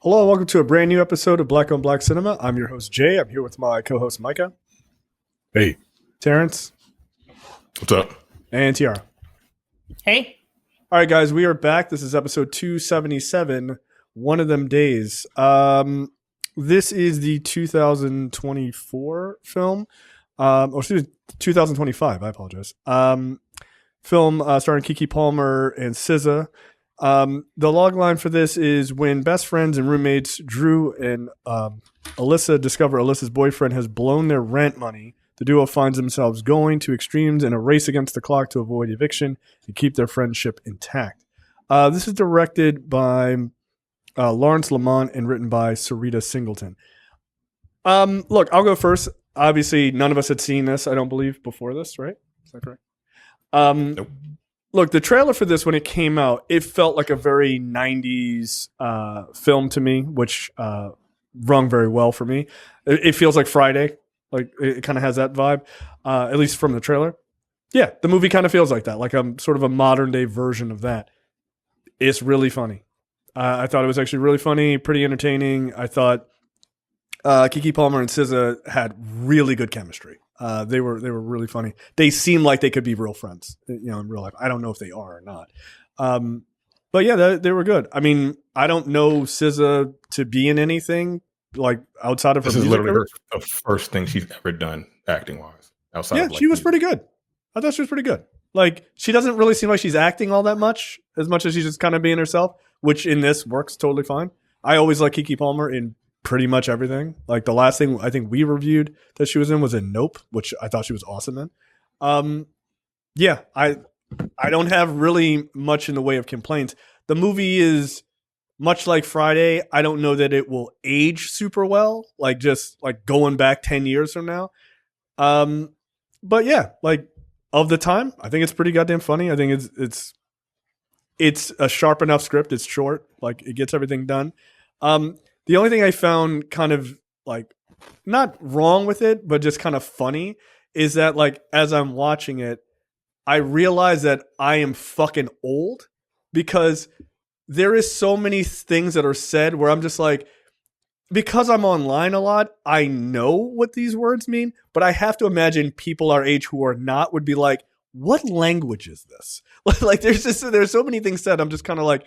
Hello and welcome to a brand new episode of Black on Black Cinema. I'm your host, Jay. I'm here with my co-host, Micah. Hey. Terrence. What's up? And Tiara. Hey. All right, guys, we are back. This is episode 277, One of Them Days. This is the 2024 film. Excuse me, 2025, I apologize. Film starring Keke Palmer and SZA. The log line for this is when best friends and roommates Dreux and Alyssa discover Alyssa's boyfriend has blown their rent money, the duo finds themselves going to extremes in a race against the clock to avoid eviction and keep their friendship intact. This is directed by Lawrence Lamont and written by Sarita Singleton. Look, I'll go first. Obviously, none of us had seen this, I don't believe, before this, right? Is that correct? Nope. Look, the trailer for this, when it came out, it felt like a very 90s film to me, which rung very well for me. It feels like Friday. Like, it kind of has that vibe, at least from the trailer. Yeah, the movie kind of feels like that, like a sort of a modern-day version of that. It's really funny. I thought it was actually really funny, pretty entertaining. I thought Keke Palmer and SZA had really good chemistry. They were really funny. They seem like they could be real friends, in real life. I don't know if they are or not. But yeah, they were good. I mean, I don't know SZA to be in anything like outside of her. This is literally the first thing she's ever done acting wise. Yeah, she was pretty good. I thought she was pretty good. Like, she doesn't really seem like she's acting all that much as she's just kind of being herself, which in this works totally fine. I always like Keke Palmer in pretty much everything. Like, the last thing I think we reviewed that she was in was in Nope, which I thought she was awesome in. Yeah, I don't have really much in the way of complaints. The movie is much like Friday. I don't know that it will age super well, like just like going back 10 years from now. But yeah, like of the time, I think it's pretty goddamn funny. I think it's a sharp enough script. It's short, like it gets everything done. The only thing I found kind of like not wrong with it, but just kind of funny is that like as I'm watching it, I realize that I am fucking old because there is so many things that are said where I'm just like, because I'm online a lot, I know what these words mean, but I have to imagine people our age who are not would be like, what language is this? Like there's so many things said. I'm just kind of like,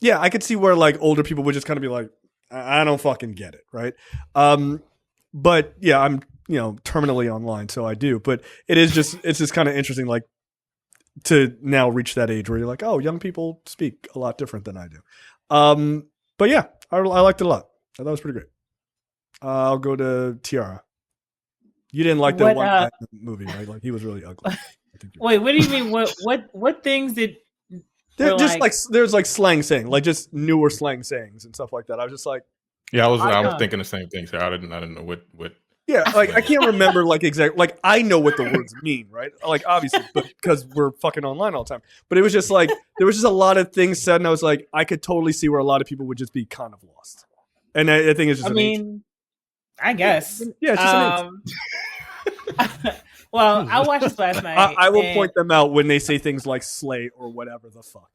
yeah, I could see where like older people would just kind of be like, I don't fucking get it, right? But yeah, I'm terminally online, so I do. But it's just kind of interesting, like to now reach that age where you're like, oh, young people speak a lot different than I do. But yeah, I liked it a lot. I thought it was pretty great. I'll go to Tiara. You didn't like that one guy in the movie, right? Like he was really ugly. Wait, what do you mean? What things did? There's like slang saying, like just newer slang sayings and stuff like that. I was just like, yeah, I was thinking the same thing. So I didn't know what. Yeah, like I can't remember like exactly. Like I know what the words mean, right? Like obviously, because we're fucking online all the time. But it was just like there was just a lot of things said, and I was like, I could totally see where a lot of people would just be kind of lost. And I think it's just. I guess. Yeah, it's just an age. Well, I watched this last night. I will point them out when they say things like slay or whatever the fuck.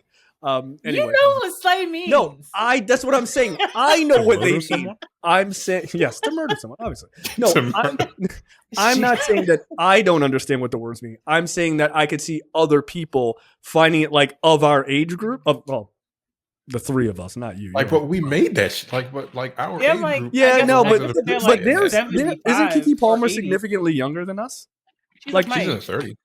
Anyway. You know what slay means. No, that's what I'm saying. I know what they mean. I'm saying, yes, to murder someone, obviously. No, I'm not saying that I don't understand what the words mean. I'm saying that I could see other people finding it like of our age group, the three of us, not you. Like, but we made that shit. Like, but like our age group. Yeah, no, but isn't Keke Palmer 80. significantly younger than us? She's like she's in her 30s.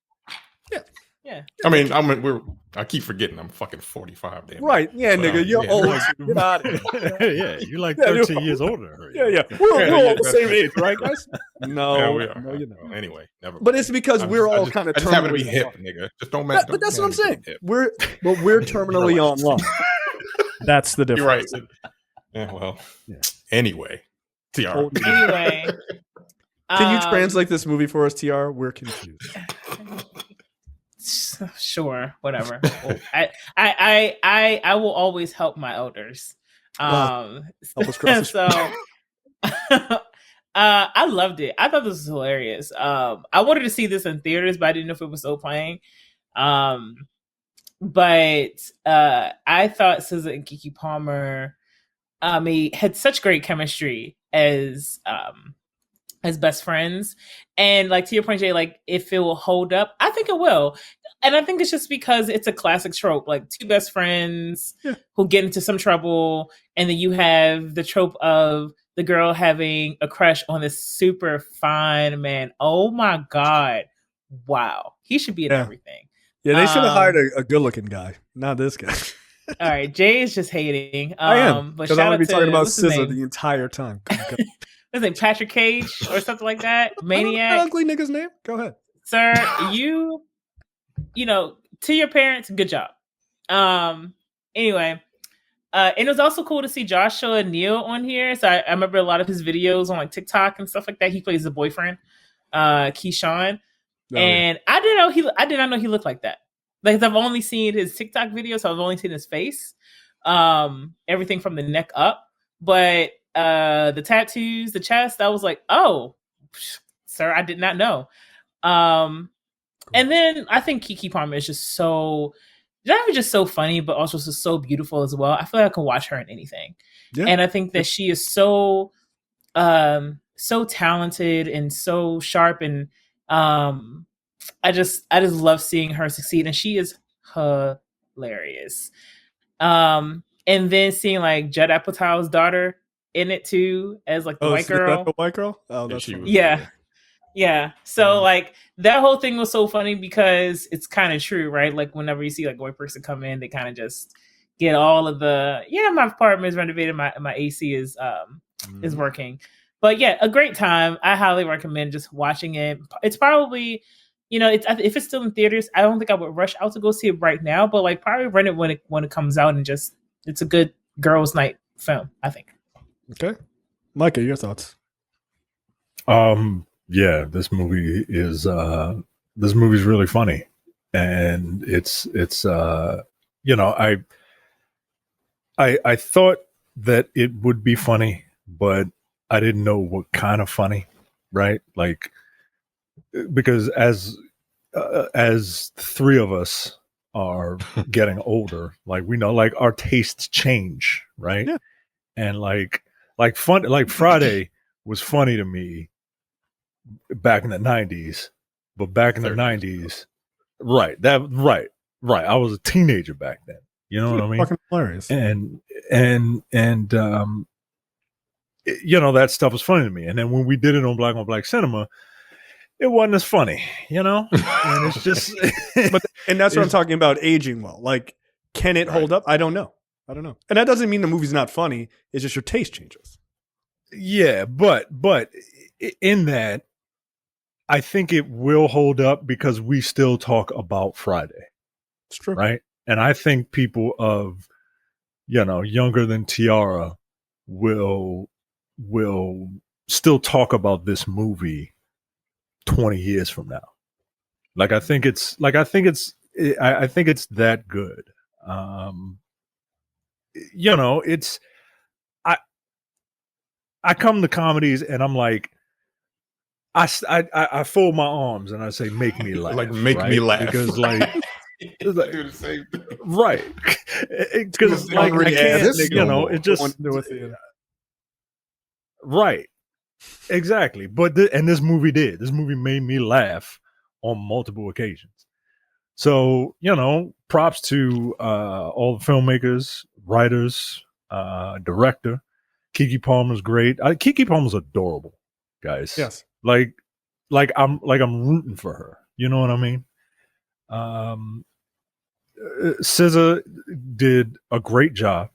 Yeah. I mean, I keep forgetting I'm fucking 45. Damn. Right? Yeah, nigga, you're old. Get out of here. Yeah, you're like 13 years older. Yeah. We're all the same age, right, guys? No, we are. No, you're not. Anyway, never. But it's because we're all kind of. I just happen to be hip, nigga. Just don't matter. But that's what I'm saying. We're terminally online. That's the difference. You're right. Yeah. Well. Yeah. Anyway, TR. Anyway. Can you translate this movie for us, TR? We're confused. Sure, whatever. I will always help my elders. Help us cross so I loved it. I thought this was hilarious. I wanted to see this in theaters, but I didn't know if it was still playing. But I thought SZA and Keke Palmer he had such great chemistry as best friends. And like to your point, Jay, like if it will hold up, I think it will. And I think it's just because it's a classic trope, like two best friends who get into some trouble, and then you have the trope of the girl having a crush on this super fine man. Oh my God. Wow. He should be in everything. Yeah, they should have hired a good-looking guy, not this guy. All right, Jay is just hating. I am, but because I'm going to be talking about what's his SZA name? the entire time. What's his name? Patrick Cage or something like that? I don't Maniac. know that ugly nigga's name. Go ahead. Sir, you know, to your parents, good job. Anyway, and it was also cool to see Joshua Neal on here. So I remember a lot of his videos on like TikTok and stuff like that. He plays the boyfriend, Keyshawn. And I did not know he looked like that. Like I've only seen his TikTok videos, so I've only seen his face. Everything from the neck up. But the tattoos, the chest, I was like, oh, sir, I did not know. And then I think Keke Palmer is just so, not even just so funny, but also just so beautiful as well. I feel like I can watch her in anything. Yeah. And I think that she is so talented and so sharp, and I just love seeing her succeed, and she is hilarious. And then seeing like Judd Apatow's daughter in it too, as like the white girl. The white girl? Oh, that's yeah. Yeah. So like that whole thing was so funny because it's kind of true, right? Like whenever you see like a white person come in, they kind of just get all of the, my apartment is renovated, my AC is working. But yeah, a great time. I highly recommend just watching it. It's probably, if it's still in theaters, I don't think I would rush out to go see it right now, but like probably rent it when it comes out, and just it's a good girls' night film, I think. Okay. Micah, your thoughts? Yeah, this movie is really funny, and it's I thought that it would be funny, but I didn't know what kind of funny, right? Like, because as three of us are getting older, like we know, like our tastes change, right? Yeah. And like Friday was funny to me back in the 90s, but back in the 90s, right. I was a teenager back then. You know what I mean? Fucking hilarious. And that stuff was funny to me. And then when we did it on Black cinema, it wasn't as funny, And it's just, and that's what I'm talking about, aging well. Like, can it hold up? I don't know. And that doesn't mean the movie's not funny. It's just your taste changes. Yeah, but in that, I think it will hold up because we still talk about Friday. It's true. Right? And I think people of, younger than Tiara will still talk about this movie 20 years from now. I think it's that good. I come to comedies and I'm like, I fold my arms and I say, make me laugh. Like, make me laugh. Because like, it's like, do the same thing. Right. Because like, I can't, it just, right. Exactly. But, and this movie made me laugh on multiple occasions. So, props to all the filmmakers, writers, director. Keke Palmer's great. Keke Palmer's adorable, guys. Yes. Like I'm rooting for her. You know what I mean? SZA did a great job.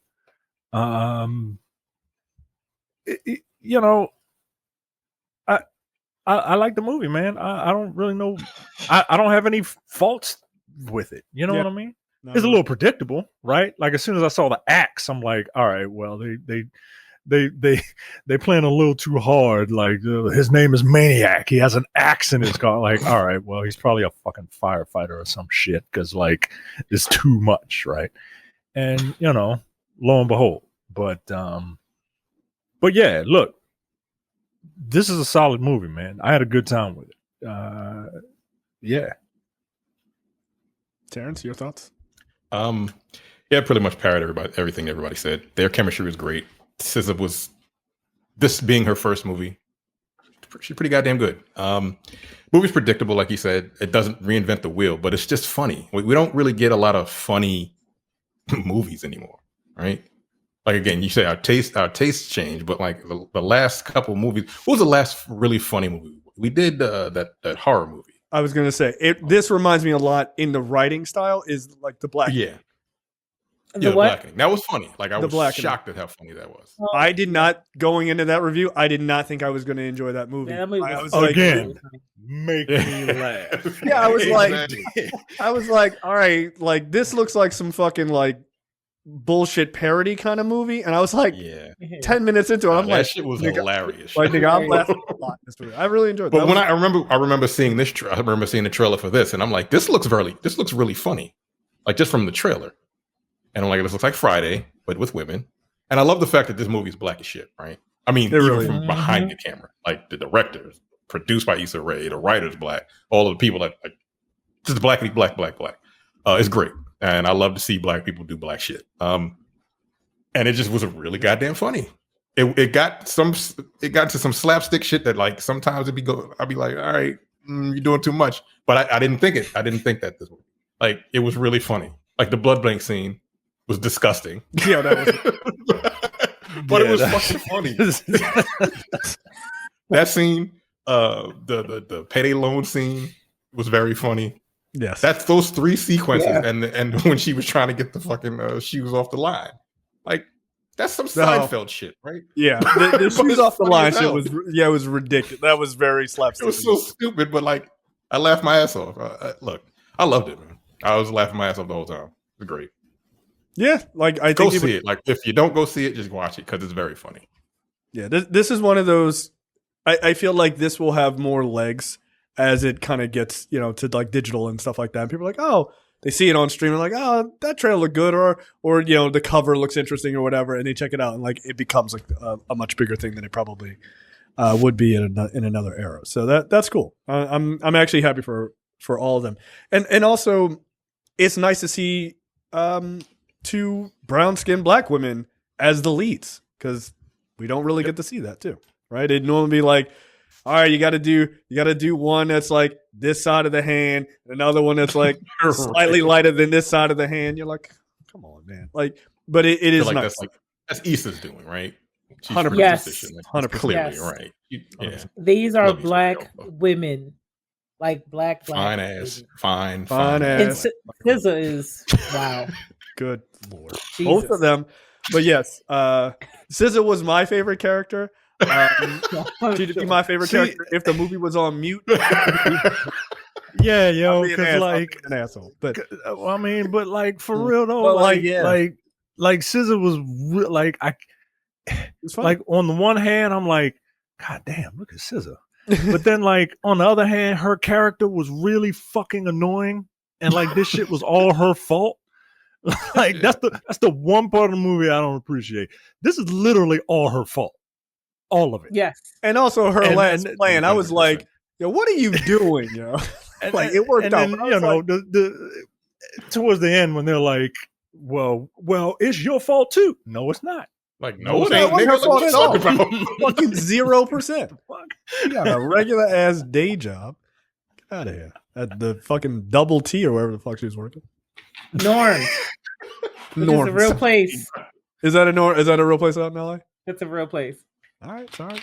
I like the movie, man. I don't really know. I don't have any faults with it. You know what I mean? No, it's a little predictable, right? Like as soon as I saw the axe, I'm like, all right, well, they playing a little too hard. Like his name is Maniac. He has an axe in his car. Like, all right, well, he's probably a fucking firefighter or some shit because like it's too much, right? And lo and behold, but yeah, look, this is a solid movie, man. I had a good time with it. Yeah. Terrence, your thoughts? Yeah, pretty much parrot everything everybody said. Their chemistry was great. SZA was, this being her first movie, she's pretty goddamn good. Movie's predictable, like you said. It doesn't reinvent the wheel, but it's just funny. We don't really get a lot of funny movies anymore, right? Like, again, you say our tastes change, but like the last couple movies, what was the last really funny movie? We did that horror movie. I was gonna say this reminds me a lot in the writing style is like the black. Yeah. The what? Blackening. That was funny. Like, I was Blackening. shocked at how funny that was. I did not, going into that review, I did not think I was going to enjoy that movie. Yeah, that movie I was was again, make me laugh. Yeah, I was Exactly. like, all right, like this looks like some fucking like bullshit parody kind of movie, and I was like, Yeah. 10 minutes into it, I'm that like, shit was nigga, hilarious. like, nigga, I'm laughing a lot in this movie. I really enjoyed. But that. when I remember seeing this, I remember seeing the trailer for this, and I'm like, this looks really funny, like just from the trailer. And I'm like, this looks like Friday, but with women. And I love the fact that this movie is black as shit, right? I mean, even really from behind the camera, like the director, produced by Issa Rae, the writer's black, all of the people that like just blackity black. It's great, and I love to see black people do black shit. And it just was a really goddamn funny. It got to some slapstick shit that like sometimes I'd be like, all right, you're doing too much. But I didn't think it. I didn't think that this movie. Like, it was really funny. Like the blood bank scene was disgusting. Yeah, that was. But it was fucking funny. That scene, the Payday loan scene was very funny. Yes, That's those three sequences, and when she was trying to get the fucking shoes off the line, like that's some Seinfeld shit, right? yeah. The shoes off the line shit was it was ridiculous. That was very slapstick. It was so stupid, but like I laughed my ass off. Look, I loved it, man. I was laughing my ass off the whole time. It was great. Yeah, like I Go think see it. Like, if you don't go see it, just watch it because it's very funny. Yeah, this is one of those. I feel like this will have more legs as it kind of gets, to like digital and stuff like that. And people are like, oh, they see it on stream and like, oh, that trailer looked good, or the cover looks interesting or whatever, and they check it out and like it becomes like a much bigger thing than it probably would be in another era. So that's cool. I'm actually happy for all of them, and also it's nice to see two brown skinned black women as the leads, because we don't really get to see that too, right? It'd normally be like, all right, you got to do one that's like this side of the hand, another one that's like slightly lighter than this side of the hand. You're like, come on, man. Like, but it is like nice. that's Issa's doing, right? She's 100%. Yes. 100%. Clearly, Yes. right? Yeah. These are Love you, black Joe. women, like black Fine ass, women. fine And ass. SZA is wow. Good Lord. Jesus. Both of them. But yes, SZA was my favorite character. She'd be my favorite character if the movie was on mute. Yeah, yo, I'd be an because ass- like, I'd be an asshole. But I mean, but like for real though, But, like, yeah. like SZA was like it's fun. like on the one hand, I'm like, God damn, look at SZA. But then like on the other hand, her character was really fucking annoying, and like this shit was all her fault. Like that's the one part of the movie I don't appreciate. This is literally all her fault, all of it. Yes. and also her And- last and- plan, I was like, yo, what are you doing, yo? Like, it worked and out. then, but I was like, the towards the end when they're like, well, it's your fault too. No, it's not. Like, no, it That ain't. wasn't her Nigga, what you fault talking at about? fucking 0%. You got a regular ass day job. Get out of here. At the fucking Double T or wherever the fuck she was working. Norms. Which is a real place. Is that a real place out in LA? It's a real place. All right, sorry.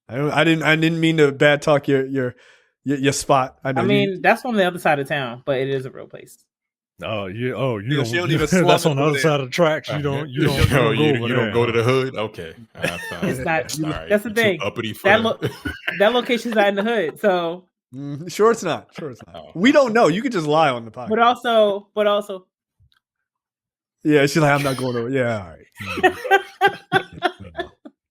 I didn't mean to bad talk your spot. I know I mean, that's on the other side of town, but it is a real place. Oh, you Yeah, don't, she don't even slum that's it on the over other there. side of the tracks. You don't you don't go to the hood. Okay, It's not. All right. That's the You're too thing. uppity for That location's not in the hood. So, Sure it's not. Oh. We don't know. You could just lie on the podcast. but also, Yeah, she's like, I'm not going over. Yeah, all right.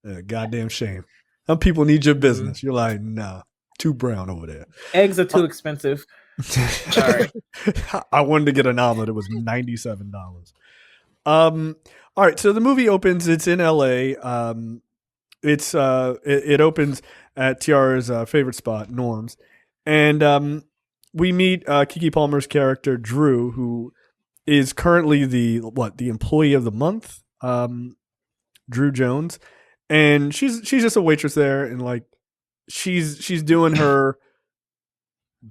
Yeah, goddamn shame. Some people need your business. You're like, nah, too brown over there. eggs are too expensive. Sorry. I wanted to get an omelet. It was $97. All right. So the movie opens. It's in LA. It opens at Tiara's favorite spot, Norm's, and we meet Keke Palmer's character Drew, who is currently the employee of the month. Drew Jones, and she's just a waitress there, and like she's doing her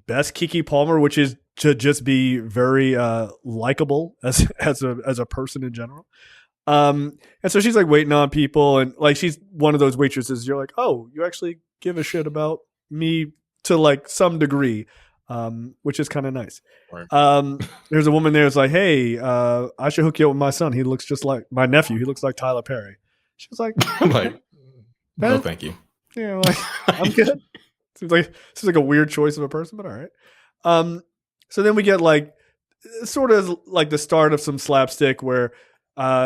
best Keke Palmer, which is to just be very likable as a person in general. And so she's like waiting on people, and like she's one of those waitresses you're like, oh, you actually give a shit about me to like some degree, which is kind of nice. Right. There's a woman there that's like, hey, I should hook you up with my son. He looks just like my nephew. He looks like Tyler Perry. She was like, I'm like, no, thank you. Yeah, like I'm good. Seems like a weird choice of a person, but all right. So then we get like sort of like the start of some slapstick where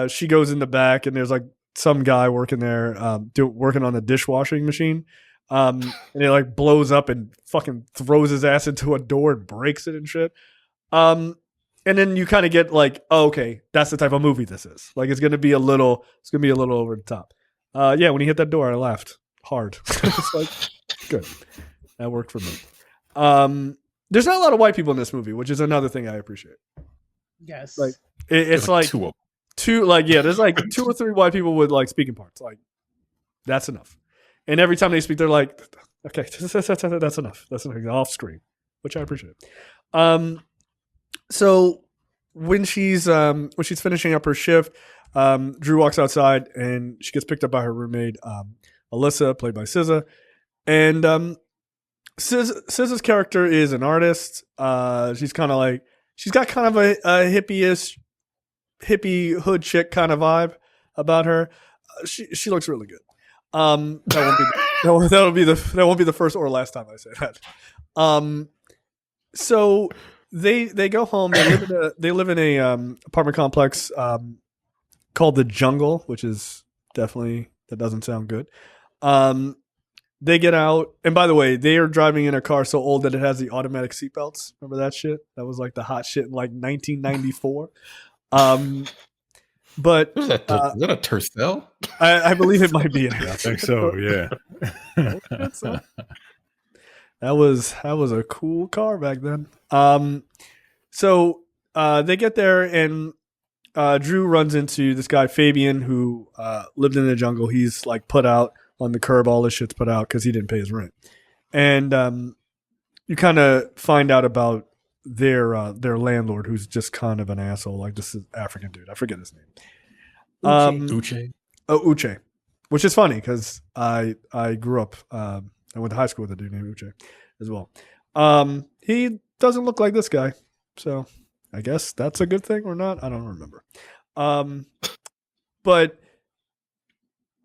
she goes in the back and there's like some guy working there, working on a dishwashing machine. And it like blows up and fucking throws his ass into a door and breaks it and shit. And then you kind of get like, oh, okay, that's the type of movie this is. Like it's gonna be a little over the top. Yeah, when he hit that door, I laughed hard. It's like good. That worked for me. There's not a lot of white people in this movie, which is another thing I appreciate. Yes. Like it's like two, like yeah, there's like 2 or 3 white people with like speaking parts. Like that's enough. And every time they speak, they're like, okay, that's enough. That's enough. Off screen, which I appreciate. So when she's finishing up her shift, Drew walks outside and she gets picked up by her roommate, Alyssa, played by SZA. And SZA's character is an artist. She's kind of like, she's got kind of a hippie hood chick kind of vibe about her. She looks really good. That won't be the first or last time I say that. So they go home. They live in a apartment complex called the Jungle, which is definitely, that doesn't sound good. They get out, and by the way, they are driving in a car so old that it has the automatic seatbelts. Remember that shit? That was like the hot shit in like 1994. But is that a Tercel? I believe it might be. I think so. Yeah. That was a cool car back then. So they get there and Drew runs into this guy Fabian who lived in the jungle. He's like put out on the curb. All his shit's put out because he didn't pay his rent. And you kind of find out about their landlord, who's just kind of an asshole, like this African dude. I forget his name. Uche. Oh, Uche, which is funny because I grew up. I went to high school with a dude named Uche as well. He doesn't look like this guy, so I guess that's a good thing or not. I don't remember. But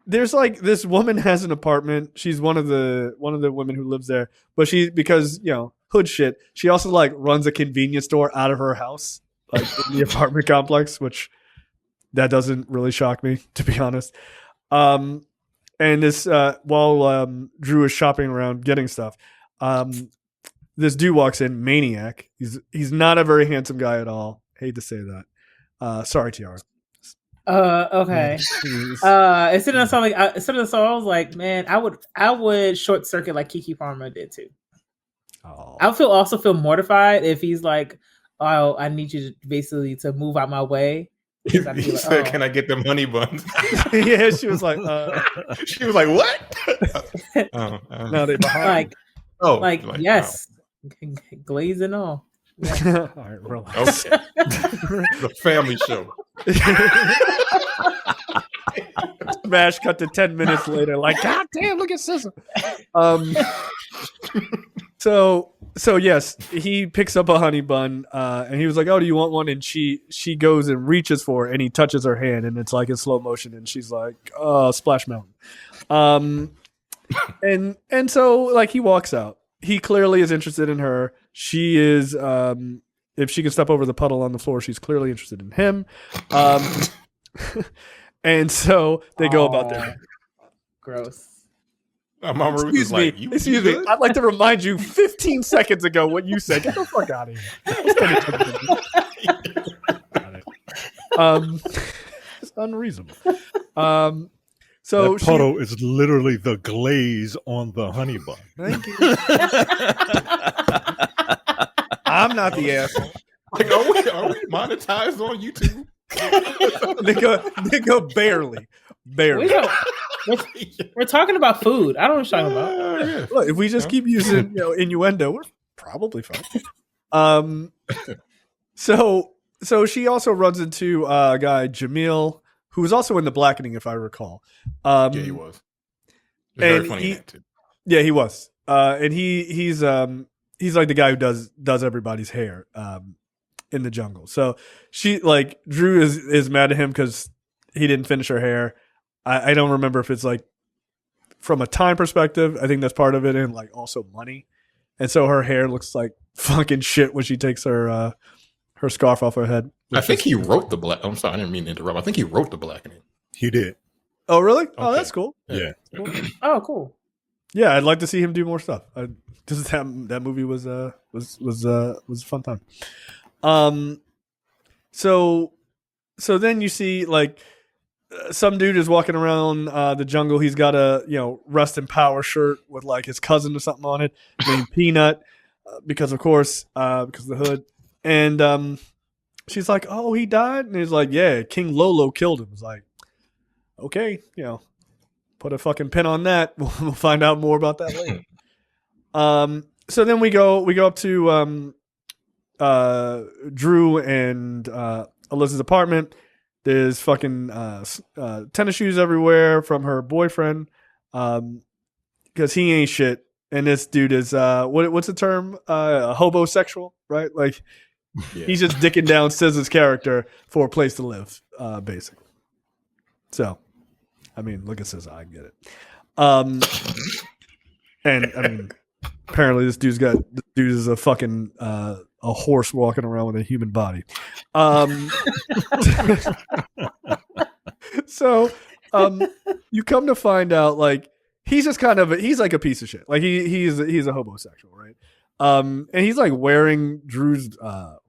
there's like this woman has an apartment. She's one of the women who lives there, but because hood shit. She also like runs a convenience store out of her house, like in the apartment complex, which that doesn't really shock me, to be honest. And this while Drew is shopping around getting stuff, this dude walks in, Maniac. He's not a very handsome guy at all. Hate to say that. Sorry, Tiara. Okay. Instead of something, I was like, man, I would short circuit like Keke Palmer did too. Oh. I also feel mortified if he's like, oh, I need you basically to move out my way. He said, "Can I get them honey buns?" Yeah, she was like, "What?" Now they behind. Like yes, glaze and all. Yeah. All right, relax. Okay. The family show. Smash cut to 10 minutes later. Like, God damn, look at SZA. So yes, he picks up a honey bun, and he was like, "Oh, do you want one?" And she goes and reaches for it, and he touches her hand, and it's like in slow motion, and she's like, "Oh, Splash Mountain." And so like he walks out. He clearly is interested in her. She is, if she can step over the puddle on the floor, she's clearly interested in him. And so they go about their gross. Mama Ruth is like, excuse me. I'd like to remind you 15 seconds ago what you said. Get the fuck out of here. It's unreasonable. So that puddle is literally the glaze on the honey bun. Thank you. I'm not the asshole. Like, are we monetized on YouTube? nigga, barely. We're talking about food. I don't know what you're talking about. Yeah. Look, if we just keep using innuendo, we're probably fine. So she also runs into a guy, Jamil, who was also in The Blackening, if I recall. Yeah, he was. Very funny in that too. Yeah, he was. And he's like the guy who does everybody's hair in the jungle. So she like Drew is mad at him because he didn't finish her hair. I don't remember if it's like from a time perspective. I think that's part of it, and like also money. And so her hair looks like fucking shit when she takes her scarf off her head. I think he wrote the black. I'm sorry, I didn't mean to interrupt. I think he wrote The Blackening. He did. Oh, really? Okay. Oh, that's cool. Yeah. Oh, cool. Yeah, I'd like to see him do more stuff. That movie was a fun time. So then you see like some dude is walking around the jungle. He's got a Rust in Power shirt with like his cousin or something on it named Peanut, because of course because of the hood. And she's like, "Oh, he died," and he's like, "Yeah, King Lolo killed him." It's like, okay, put a fucking pin on that. We'll find out more about that later. So then we go up to Drew and Alyssa's apartment. There's fucking tennis shoes everywhere from her boyfriend, because he ain't shit. And this dude is what's the term? Hobosexual, right? Like he's just dicking down SZA's character for a place to live, basically. So, I mean, look at SZA, I get it. And I mean, apparently this dude is a fucking a horse walking around with a human body. So you come to find out, like, he's just he's like a piece of shit. Like he's a homosexual, right? And he's like wearing Drew's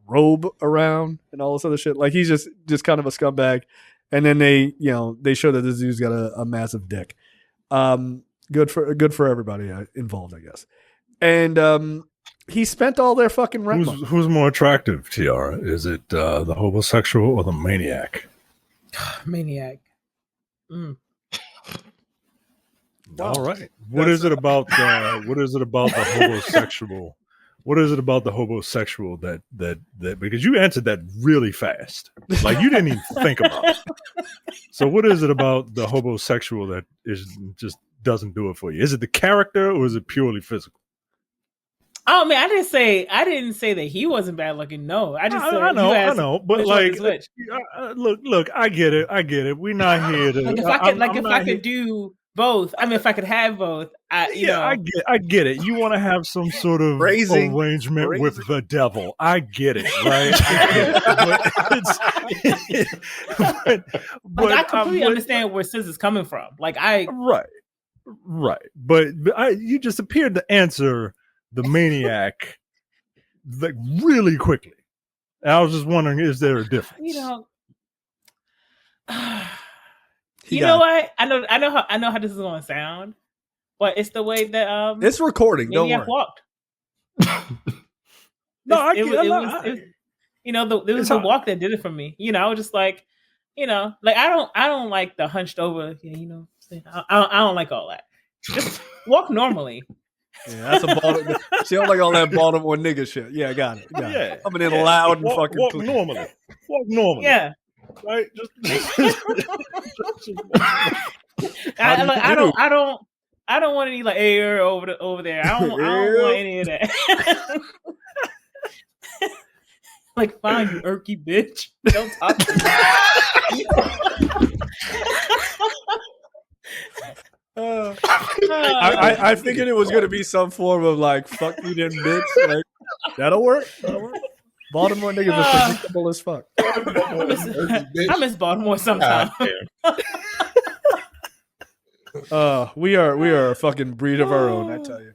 robe around and all this other shit. Like he's just kind of a scumbag. And then they show that this dude's got a massive dick. Good for everybody involved, I guess. And he spent all their fucking rent money. Who's more attractive, Tiara? Is it the homosexual or the maniac? Maniac. Mm. All right. What is it about the homosexual? What is it about the homosexual that because you answered that really fast, like you didn't even think about it. So what is it about the homosexual that just doesn't do it for you? Is it the character or is it purely physical? Oh man, I didn't say that he wasn't bad looking. No, I just said I know, but like, look, I get it. We're not here to. Like if I could do both, I mean, if I could have both, I get it. You want to have some sort of arrangement with the devil. I get it, right? But I completely understand where SZA's coming from. Like right. But you just appeared to answer the maniac like really quickly. And I was just wondering, is there a difference? You know what? I know how this is going to sound, but it's the way that it's recording. Don't worry. Walked. No, it was the walk that did it for me. I was just like, like I don't like the hunched over. I don't like all that. Just walk normally. Yeah, that's a Baltimore. She don't like all that Baltimore nigga shit. Yeah, I got it. Yeah. Coming in loud and fucking walk clean. normally. Walk normally. Yeah. Right. I don't want any like air over there. I don't want any of that. Like, fine, you irky bitch. Don't talk to me. I figured it was going to be some form of like, fuck you then, bitch. Like, that'll work. Baltimore niggas are predictable as fuck. I miss Baltimore sometimes. We are a fucking breed of our own, I tell you.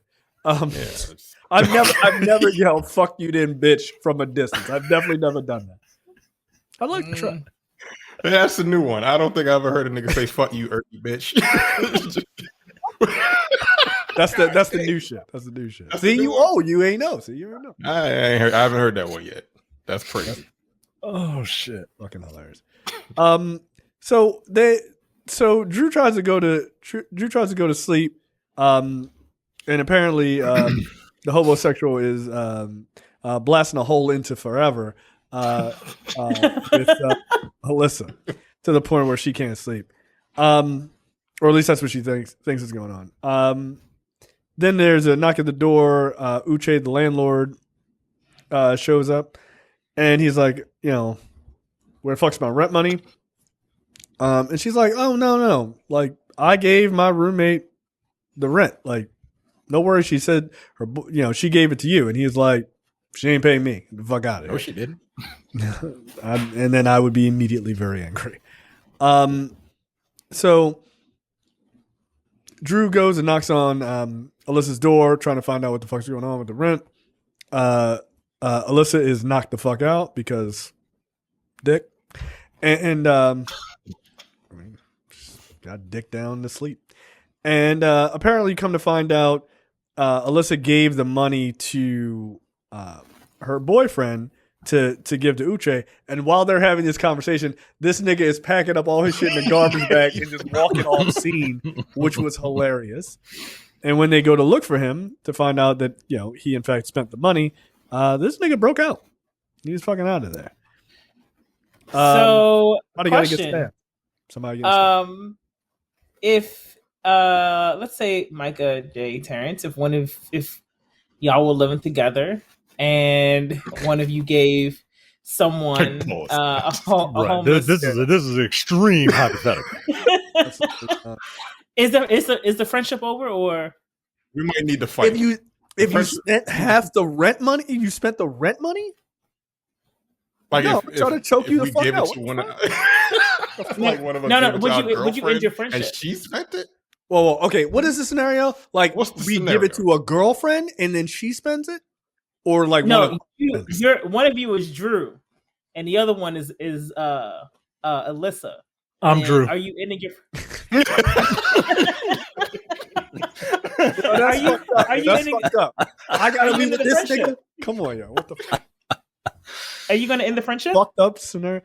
I've never yelled "fuck you then, bitch" from a distance. I've definitely never done that. I'd like to try. That's the new one. I don't think I ever heard a nigga say "fuck you, irky bitch." That's the new shit. That's the new shit. See, you ain't know. See, you ain't know. I haven't heard that one yet. That's crazy. Oh shit! Fucking hilarious. So Drew tries to go to sleep. And apparently the homosexual is blasting a hole into forever with Alyssa to the point where she can't sleep. Or at least that's what she thinks is going on. Then there's a knock at the door. Uche, the landlord, shows up, and he's like, where the fuck's my rent money? And she's like, oh, no. Like, I gave my roommate the rent. Like, no worries. She said she gave it to you. And he was like, she ain't paying me. Get the fuck out of here. No, she didn't. And then I would be immediately very angry. So Drew goes and knocks on Alyssa's door, trying to find out what the fuck's going on with the rent. Alyssa is knocked the fuck out because dick. And got dick down to sleep. And apparently, come to find out, Alyssa gave the money to her boyfriend to give to Uche. And while they're having this conversation, this nigga is packing up all his shit in a garbage bag and just walking off the scene, which was hilarious. And when they go to look for him to find out that he in fact spent the money, this nigga broke out. He was fucking out of there. So, somebody gotta get stabbed. Somebody get stabbed. If let's say Micah, Jay, Terrence, if y'all were living together and one of you gave someone a homeless, this is extreme hypothetical. Is the friendship over, or we might need to fight? If you spent half the rent money, you spent the rent money. Like no, I'm trying to choke you the fuck out. Like one of us no. Would you end your friendship? And she spent it. Well, okay. What is the scenario? Like, what's the we scenario? give it to a girlfriend and then she spends it, or like no, one of you is Drew, and the other one is Alyssa. I'm Drew. Are you ending your? Are you ending? Up. I gotta leave with this nigga. Come on, yo. What the fuck? Are you going to end the friendship? Fucked up scenario.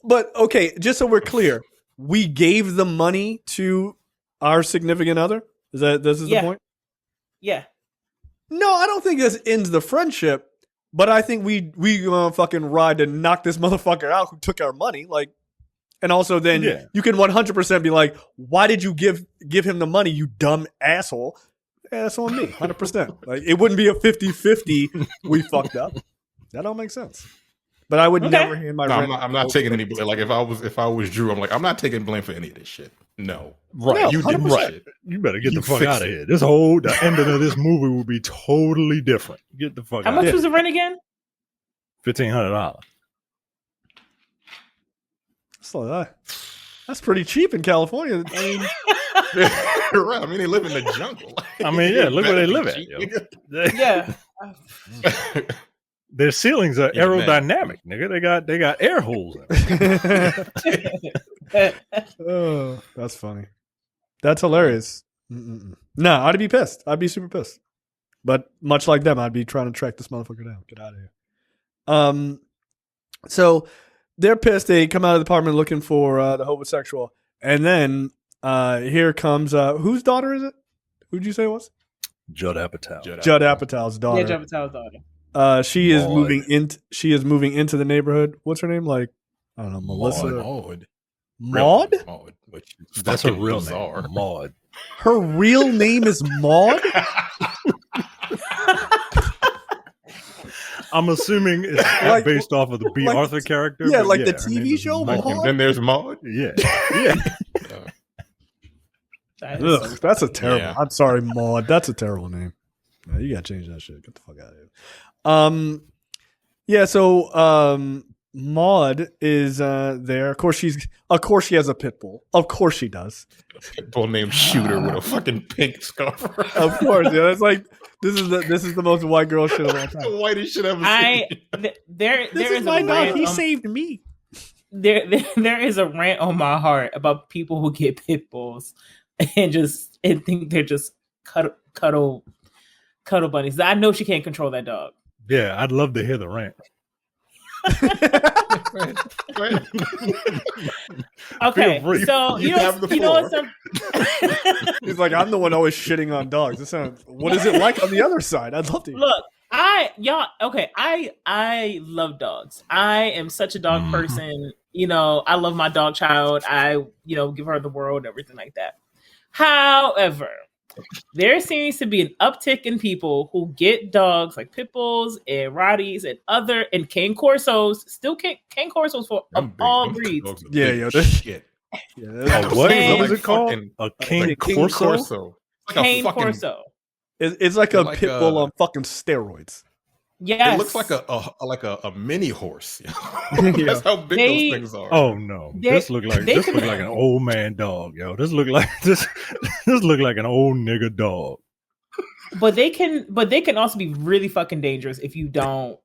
But okay, just so we're clear, we gave the money to our significant other. This is the point? Yeah. No, I don't think this ends the friendship. But I think we gonna fucking ride to knock this motherfucker out who took our money. Like, and also then you can 100% be like, why did you give him the money, you dumb asshole? Yeah, that's on me, 100%. Like, it wouldn't be a 50-50. We fucked up. That don't make sense. But I would never hand my rent. I'm not taking any blame. Like if I was Drew, I'm like, I'm not taking blame for any of this shit. No. Right. No, you did this shit. You better get the fuck out of here. The ending of this movie will be totally different. Get the fuck out. How much was the rent again? $1,500. So that's pretty cheap in California. I mean, right. I mean, they live in the jungle. I mean, yeah, look where they live at. Yo. Yeah. Their ceilings are aerodynamic, nigga. They got air holes in them. Oh, that's funny. That's hilarious. No, I'd be pissed. I'd be super pissed. But much like them, I'd be trying to track this motherfucker down. Get out of here. So they're pissed. They come out of the apartment looking for the homosexual, and then here comes whose daughter is it? Who'd you say it was? Judd Apatow's daughter. Yeah, Judd Apatow's daughter. She is moving into the neighborhood. What's her name? Like, I don't know, Melissa. Maud? Maud. That's a real name. Maud. Her real name is Maud? I'm assuming it's like, based off of the B. Arthur character. Yeah, like the TV show Maud. And then there's Maud. Yeah. That's a terrible. Yeah. I'm sorry, Maud. That's a terrible name. No, you gotta change that shit. Get the fuck out of here. So Maud is there. Of course she has a pit bull. Of course she does. A pit bull named Shooter with a fucking pink scarf. Of course, yeah. That's like this is the most white girl shit of all time. The whitest shit ever seen. There is my dog. He saved me. There is a rant on my heart about people who get pit bulls and think they're just cuddle bunnies. I know she can't control that dog. Yeah, I'd love to hear the rant. Okay, free. so You have the you know what's floor. He's like, I'm the one always shitting on dogs. What is it like on the other side? I'd love to. Look, I love dogs. I am such a dog Mhm. person. I love my dog child. I give her the world and everything like that. However, there seems to be an uptick in people who get dogs like pit bulls and Rotties and cane corsos. Still cane corsos for of all breeds. Yeah, shit. Yeah, What And- was it called? Fucking- A king like King corso? Corso. Like Cane a fucking. corso. it's like a Like pit bull a- on fucking steroids. Yes. It looks like a mini horse. That's how big They- those things are. Oh no! They- This look like they this can- look like an old man dog, yo. This look like this look like an old nigga dog. But they can also be really fucking dangerous if you don't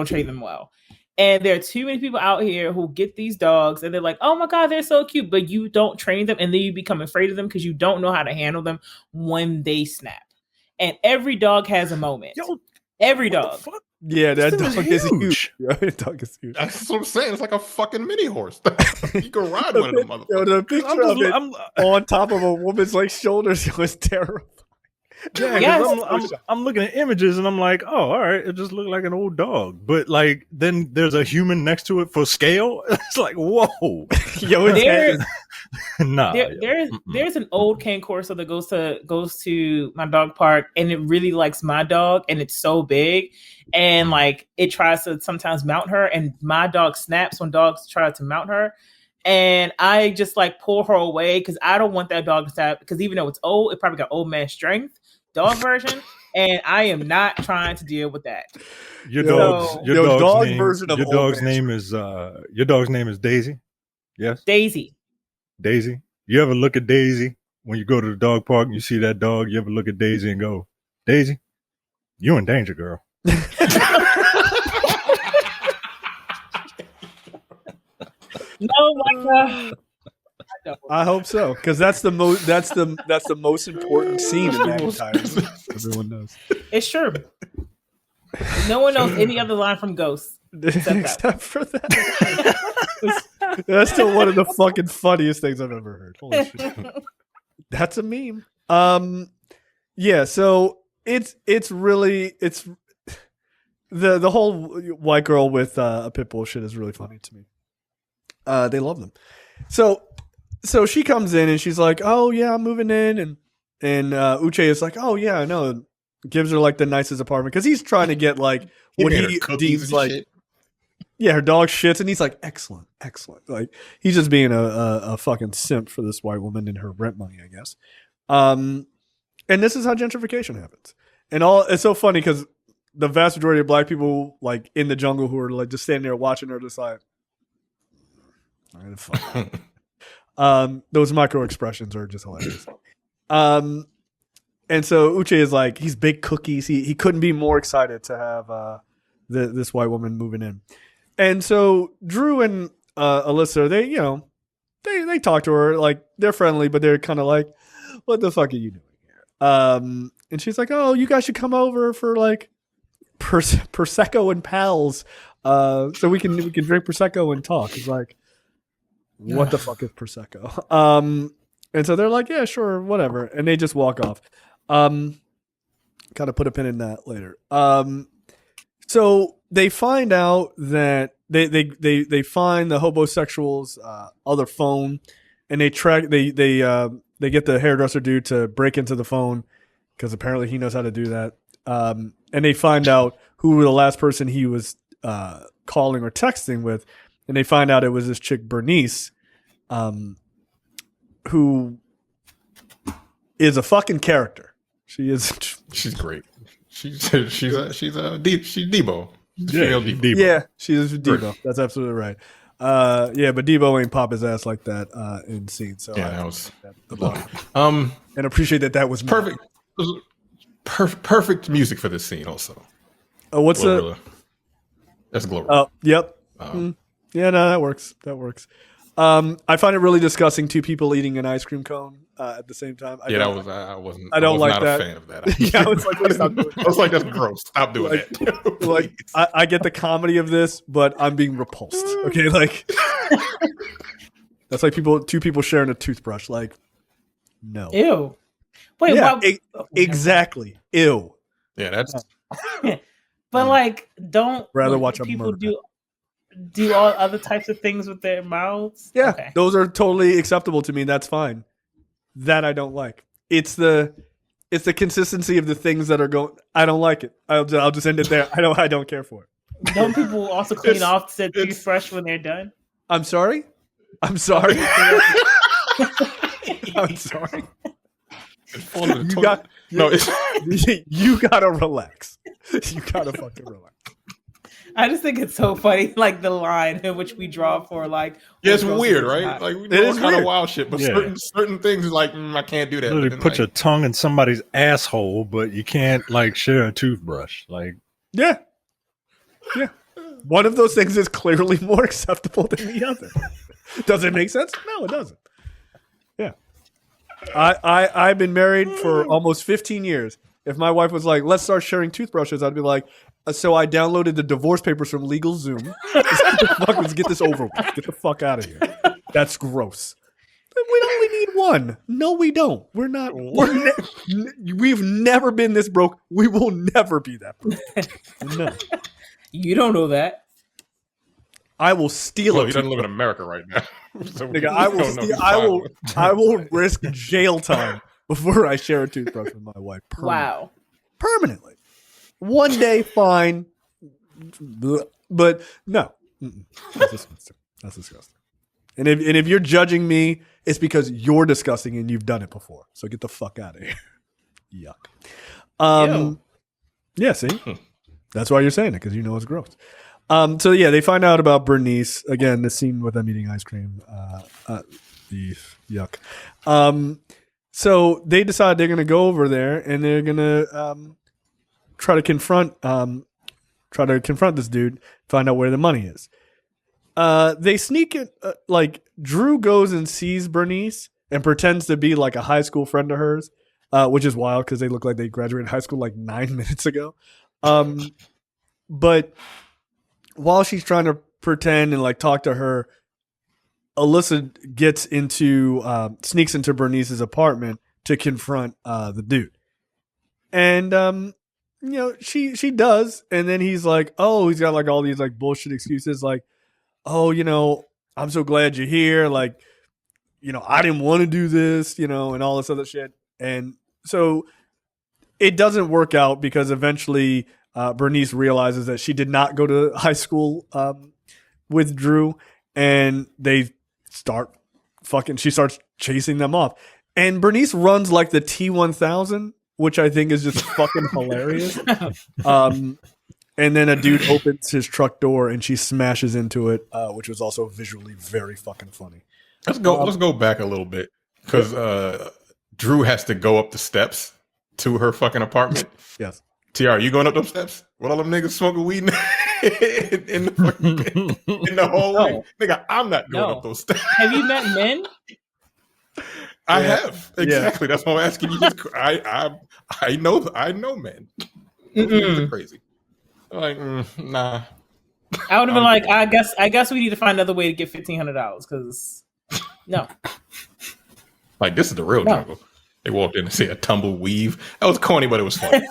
train them well. And there are too many people out here who get these dogs and they're like, oh my God, they're so cute. But you don't train them and then you become afraid of them because you don't know how to handle them when they snap. And every dog has a moment. Yo, Every what the dog. fuck? Yeah, that This thing dog is is huge. huge. Yeah, that dog is huge. That's what I'm saying. It's like a fucking mini horse. You can ride The one of them Yo, motherfuckers. the picture I'm of just, it I'm, on top of a woman's like shoulders was terrible. yeah, 'cause Yes. I'm looking at images and I'm like, oh, all right, it just looked like an old dog. But like, then there's a human next to it for scale. It's like, whoa, Yo, its head is nah. There's an old cane corso that goes to my dog park and it really likes my dog and it's so big and like it tries to sometimes mount her and my dog snaps when dogs try to mount her and I just like pull her away because I don't want that dog to snap because even though it's old, it probably got old man strength, dog version, and I am not trying to deal with that. Your Yo, dog's yo, dog name, version of your old dog's man name is your dog's name is Daisy. Yes, Daisy. Daisy. You ever look at Daisy when you go to the dog park and you see that dog? You ever look at Daisy and go, Daisy, you in danger, girl. No, my God. I hope so, because that's the most most important scene in that entire movie. Everyone knows, It's true. No one knows any other line from Ghost. except for that. That's still one of the fucking funniest things I've ever heard. Holy shit. That's a meme. Yeah. So it's the whole white girl with a pit bull shit is really funny to me. They love them. So she comes in and she's like, "Oh yeah, I'm moving in," and Uche is like, "Oh yeah, I know." Gives her like the nicest apartment because he's trying to get like what made her he cookies deems and like, shit. yeah, her dog shits, and he's like, "Excellent, excellent." Like he's just being a fucking simp for this white woman and her rent money, I guess. And this is how gentrification happens. And it's so funny because the vast majority of black people like in the jungle who are like just standing there watching her, just like, "All right, fuck." Those micro expressions are just hilarious. And so Uche is like, he's baked cookies. He couldn't be more excited to have this white woman moving in. And so Dreux and Alyssa, they talk to her like they're friendly, but they're kind of like, "What the fuck are you doing here?" And she's like, "Oh, you guys should come over for like prosecco and pals, so we can drink prosecco and talk." It's like, what the fuck is prosecco? And so they're like, "Yeah, sure, whatever," and they just walk off. Kind of put a pin in that later. So they find out that they find the hobosexual's other phone, and they track they get the hairdresser dude to break into the phone because apparently he knows how to do that. And they find out who the last person he was calling or texting with, and they find out it was this chick Bernice, who is a fucking character. She is. She's great. She's Debo. She's Yeah, female Debo. Debo. Yeah, she's Debo. That's absolutely right. Yeah, but Debo ain't pop his ass like that in scene. So Yeah, I that was look, um and appreciate that was perfect. Perfect music for this scene. Also, What's the? Glorilla. That's Glorilla. Oh, yep. Um, Yeah, no, that works. That works. I find it really disgusting. Two people eating an ice cream cone at the same time. I don't like that. A fan of that. Yeah, I was like, please stop doing that. I was like, that's gross. Stop doing that. Like, I get the comedy of this, but I'm being repulsed. Okay, like that's like two people sharing a toothbrush. Like, no. Ew. Wait, yeah, exactly. Ew. Yeah, that's. But like, don't rather watch people a murder. do all other types of things with their mouths? Yeah, okay. Those are totally acceptable to me. That's fine. That I don't like. It's the consistency of the things that are going. I don't like it. I'll just end it there. I don't care for it. Don't people also clean off the toothbrush when they're done? I'm sorry. I'm sorry. You gotta relax. You gotta fucking relax. I just think it's so funny, like the line in which we draw for like. Yeah, it's weird, right? Like we do all kind of wild shit, but certain things like I can't do that. Literally put your tongue in somebody's asshole, but you can't like share a toothbrush. Like, yeah. One of those things is clearly more acceptable than the other. Does it make sense? No, it doesn't. Yeah. I've been married for almost 15 years. If my wife was like, let's start sharing toothbrushes, I'd be like, so I downloaded the divorce papers from LegalZoom. Let's get this over with. Get the fuck out of here. That's gross. We only need one. No, we don't. We're not. We've never been this broke. We will never be that broke. No. You don't know that. I will steal it. He doesn't live in America right now. So nigga, I will risk jail time before I share a toothbrush with my wife. Wow. Permanently. One day, fine. But no. That's disgusting. And if you're judging me, it's because you're disgusting and you've done it before. So get the fuck out of here. Yuck. Yeah, see? That's why you're saying it, because you know it's gross. So yeah, they find out about Bernice. Again, the scene with them eating ice cream. Yuck. So they decide they're going to go over there and they're going to try to confront this dude, find out where the money is. They sneak it. Like Drew goes and sees Bernice and pretends to be like a high school friend of hers, which is wild because they look like they graduated high school like 9 minutes ago. But while she's trying to pretend and like talk to her, Alyssa sneaks into Bernice's apartment to confront the dude. And she does, and then he's like, oh, he's got like all these like bullshit excuses, like, oh, I'm so glad you're here, like, I didn't want to do this, and all this other shit. And so it doesn't work out because eventually Bernice realizes that she did not go to high school with Drew, and she starts chasing them off. And Bernice runs like the T-1000, which I think is just fucking hilarious. And then a dude opens his truck door and she smashes into it, which was also visually very fucking funny. Let's go back a little bit because Drew has to go up the steps to her fucking apartment. Yes. TR, you going up those steps? With all them niggas smoking weed in the hallway? No. Nigga, I'm not going up those steps. Have you met men? I have. Exactly. Yeah. That's why I'm asking you. I know men. They're crazy. I'm like, nah. I would have been like, I guess we need to find another way to get $1,500 because no. Like, this is the real jungle. They walked in and said a tumble weave. That was corny, but it was funny.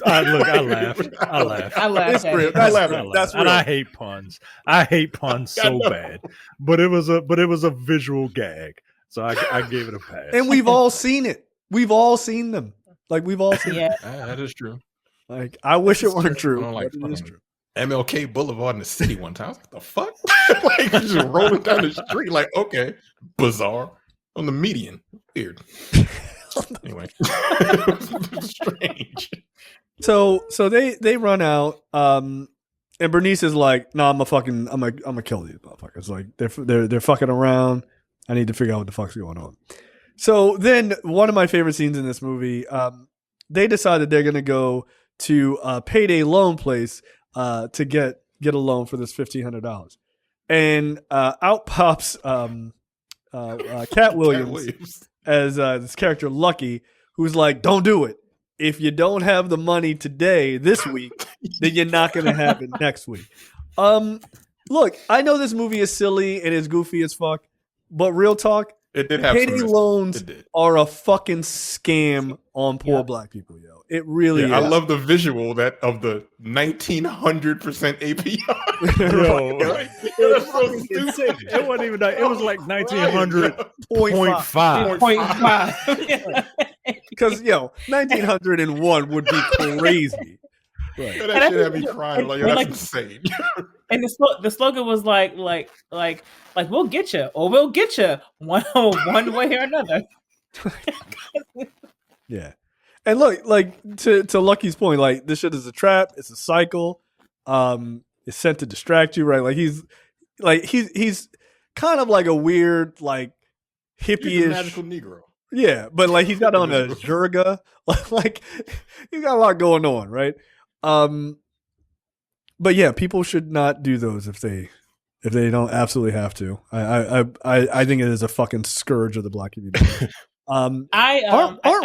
I laughed. It's real. That's real. And I hate puns. I hate puns so bad. But it was a visual gag. So I gave it a pass. And we've all seen it. We've all seen them. Like, we've all seen it. That is true. Like, I wish it weren't true. Like, it is true. MLK Boulevard in the city one time. I was like, the fuck? Like, just rolling down the street. Like, okay, bizarre. On the median. Weird. Anyway. Strange. So they run out, and Bernice is like, "No, I'm gonna kill these motherfuckers. Like, they're fucking around. I need to figure out what the fuck's going on." So then, one of my favorite scenes in this movie, they decided they're gonna go to a Payday loan place to get a loan for this $1,500. and out pops Cat Williams as this character Lucky, who's like, "Don't do it. If you don't have the money today, this week, then you're not going to have it next week." Look, I know this movie is silly and it's goofy as fuck, but real talk, it did have payday loans are a fucking scam on poor black people, yo. It really is. I love the visual of the 1900% APR. Yo, that's so stupid. It wasn't even that. It was like 1900.5. Because 1901 would be crazy. Right. That shit had me crying. Like, that's insane. And the slogan was like we'll get you, or we'll get you one way or another. Yeah. And look, like to Lucky's point, like this shit is a trap. It's a cycle. It's sent to distract you, right? Like he's kind of like a weird, like hippie-ish magical Negro. Yeah, but like he's got on a jerga, like he's got a lot going on, right? But yeah, people should not do those if they don't absolutely have to. I think it is a fucking scourge of the black community. Aren't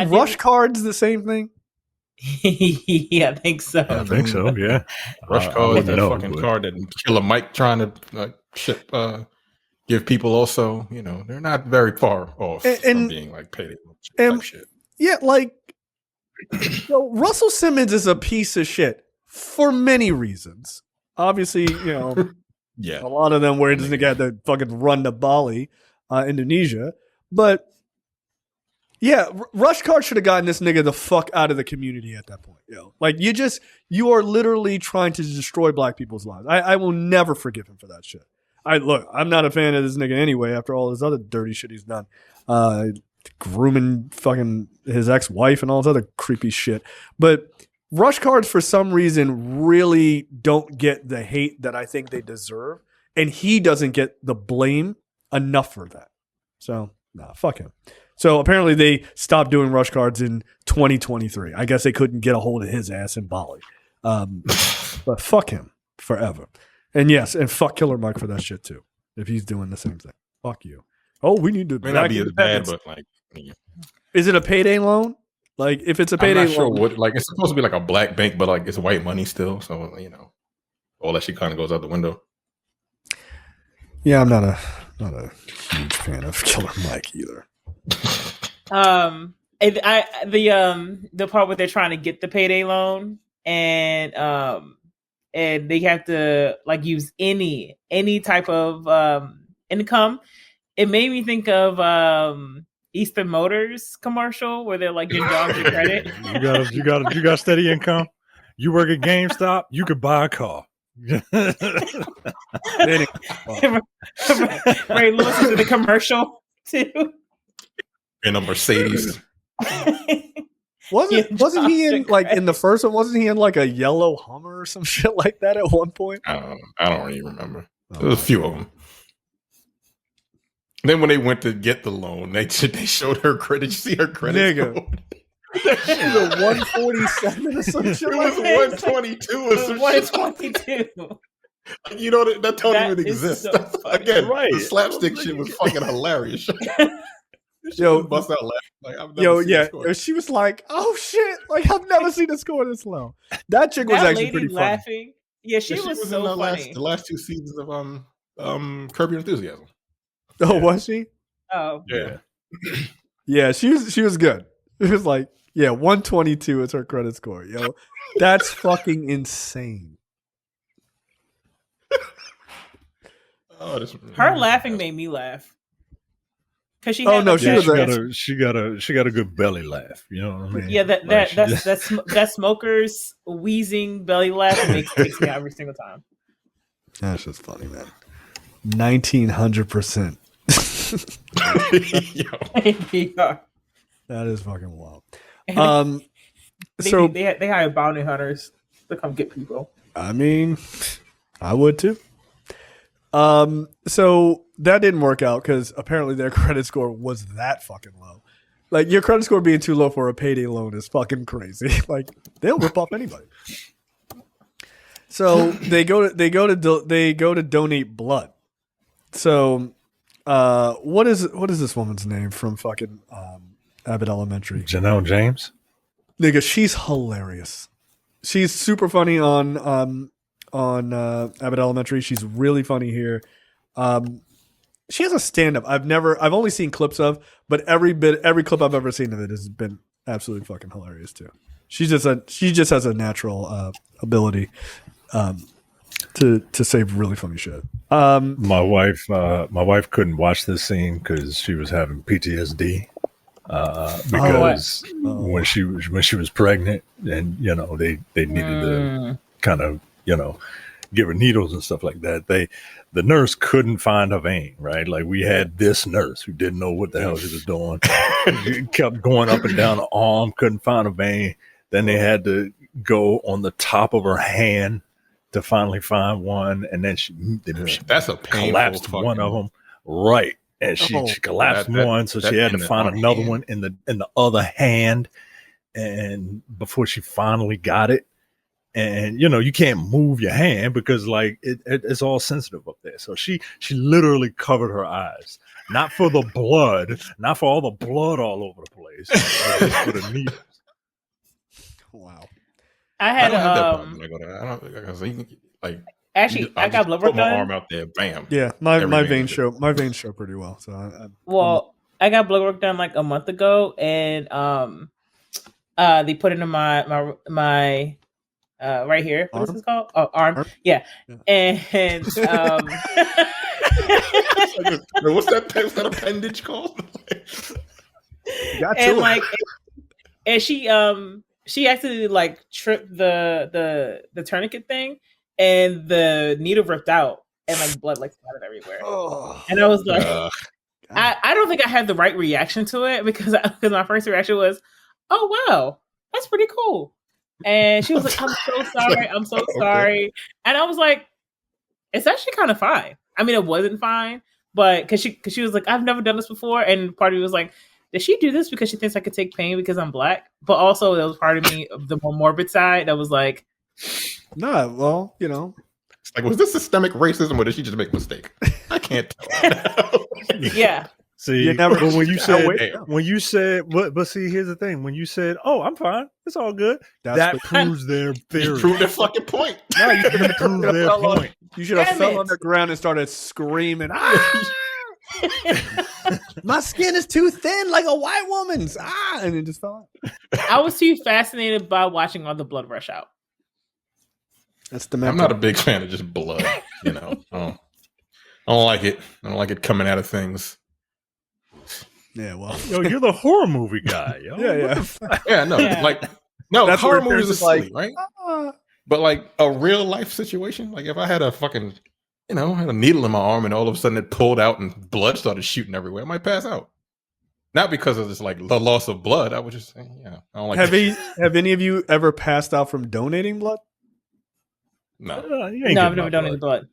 rush cards the same thing? Yeah, I think so. I think so. Yeah, rush card is that fucking card that Killer Mike trying to give people. Also, they're not very far off from being like payday type shit. Yeah, like Russell Simmons is a piece of shit for many reasons. Obviously, yeah, a lot of them where this nigga had to fucking run to Bali, Indonesia, but. Yeah, Rush Card should have gotten this nigga the fuck out of the community at that point. Like you are literally trying to destroy black people's lives. I will never forgive him for that shit. I'm not a fan of this nigga anyway. After all this other dirty shit he's done, grooming fucking his ex-wife and all this other creepy shit. But Rush Cards for some reason really don't get the hate that I think they deserve, and he doesn't get the blame enough for that. So fuck him. So apparently they stopped doing rush cards in 2023. I guess they couldn't get a hold of his ass in Bali. But fuck him forever. And yes, and fuck Killer Mike for that shit too. If he's doing the same thing. Fuck you. Oh, we need to. May not be as bad, but like. Yeah. Is it a payday loan? Like if it's a payday I'm not loan. sure what, like it's supposed to be like a black bank, but like it's white money still. So, all that shit kind of goes out the window. Yeah, I'm not a huge fan of Killer Mike either. The part where they're trying to get the payday loan and they have to like use any type of income. It made me think of Eastern Motors commercial where they're like, your job's your credit. You got steady income. You work at GameStop, you could buy a car. Ray Lewis is in the commercial too. In a Mercedes. Wasn't he in like in the first one? Wasn't he in like a yellow Hummer or some shit like that at one point? I don't really remember. There was a few of them. Then when they went to get the loan, they showed her credit. You see her credit? Nigga. She's a 147 or some shit. It was 122 or some 122. That don't even exist. So Again, right. The slapstick shit was fucking hilarious. Yo, bust out laughing. Like, she was like, "Oh shit!" Like I've never seen a score this low. That chick was actually pretty laughing. funny. Yeah, she was so in funny. The last two seasons of Curb Your Enthusiasm. Oh, was she? Oh, yeah. Yeah, she was good. It was like, 122 is her credit score. Yo, that's fucking insane. Her laughing made me laugh. Cause she got a good belly laugh. You know what I mean? Yeah, that smoker's wheezing belly laugh takes me out every single time. That's just funny, man. 1900%. That is fucking wild. They hire bounty hunters to come get people. I mean, I would too. So that didn't work out because apparently their credit score was that fucking low. Like your credit score being too low for a payday loan is fucking crazy. Like they'll rip off anybody. So they go to donate blood. So, what is this woman's name from fucking Abbott Elementary? Janelle James. Nigga, she's hilarious. She's super funny on Abbott Elementary. She's really funny here. She has a stand-up I've only seen clips of, but every clip I've ever seen of it has been absolutely fucking hilarious too. She just has a natural ability to say really funny shit. My wife couldn't watch this scene because she was having PTSD. Because when she was pregnant, and they needed to kind of give her needles and stuff like that. The nurse couldn't find a vein, right? Like we had this nurse who didn't know what the hell she was doing. She kept going up and down the arm, couldn't find a vein. Then they had to go on the top of her hand to finally find one, and then she that's a collapsed one of them, right? And she collapsed one, so she had to find another one in the other hand, and before she finally got it. And you can't move your hand because like it's all sensitive up there. So she literally covered her eyes, not for the blood, not for all the blood all over the place, but just for the needles. Wow. I had don't have that problem when I go there. I don't because like actually I got blood work put my done. arm out there, bam. Yeah, my veins show pretty well. So I got blood work done like a month ago, and they put it in my right here. What is this called? Oh, arm. Yeah. And What's that appendage called? and like, and she actually like tripped the tourniquet thing, and the needle ripped out, and like blood like splattered everywhere. And I was like, I don't think I had the right reaction to it because my first reaction was, oh wow, that's pretty cool. And she was like, I'm so sorry. I'm so sorry. And I was like, it's actually kind of fine. I mean, it wasn't fine, but because she was like, I've never done this before. And part of me was like, did she do this because she thinks I could take pain because I'm black? But also there was part of me, the more morbid side, that was like, nah, well, It's like, was this systemic racism or did she just make a mistake? I can't tell. yeah. See, but when you said, but see, here's the thing. When you said, "Oh, I'm fine. It's all good," that proves their theory. You proved their fucking point. No, you didn't prove their point. You should have fell on the ground and started screaming. My skin is too thin, like a white woman's. And it just fell out. I was too fascinated by watching all the blood rush out. That's the. I'm not a big fan of just blood. I don't like it. I don't like it coming out of things. Yeah, well, you're the horror movie guy. Yo. That's horror movies are silly, like, right? But like a real life situation, like if I had a fucking, had a needle in my arm and all of a sudden it pulled out and blood started shooting everywhere, I might pass out. Not because of this like the loss of blood. I would just say, I don't like. Have any of you ever passed out from donating blood? No, I've never donated blood.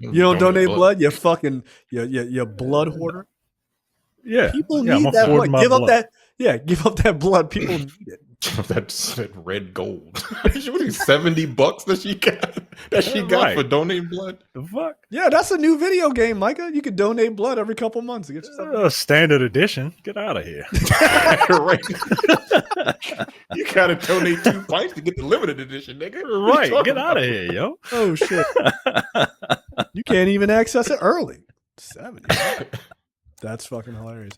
You don't donate blood? You fucking you blood hoarder. Yeah, people need that blood. Give up that blood. People need it. that red gold. What is $70 that she got for donating blood? The fuck? Yeah, that's a new video game, Micah. You could donate blood every couple months to get yourself standard edition. Get out of here. Right. You gotta donate 2 pints to get the limited edition, nigga. Right. Get out of here, yo. Oh shit. You can't even access it early. 70. That's fucking hilarious.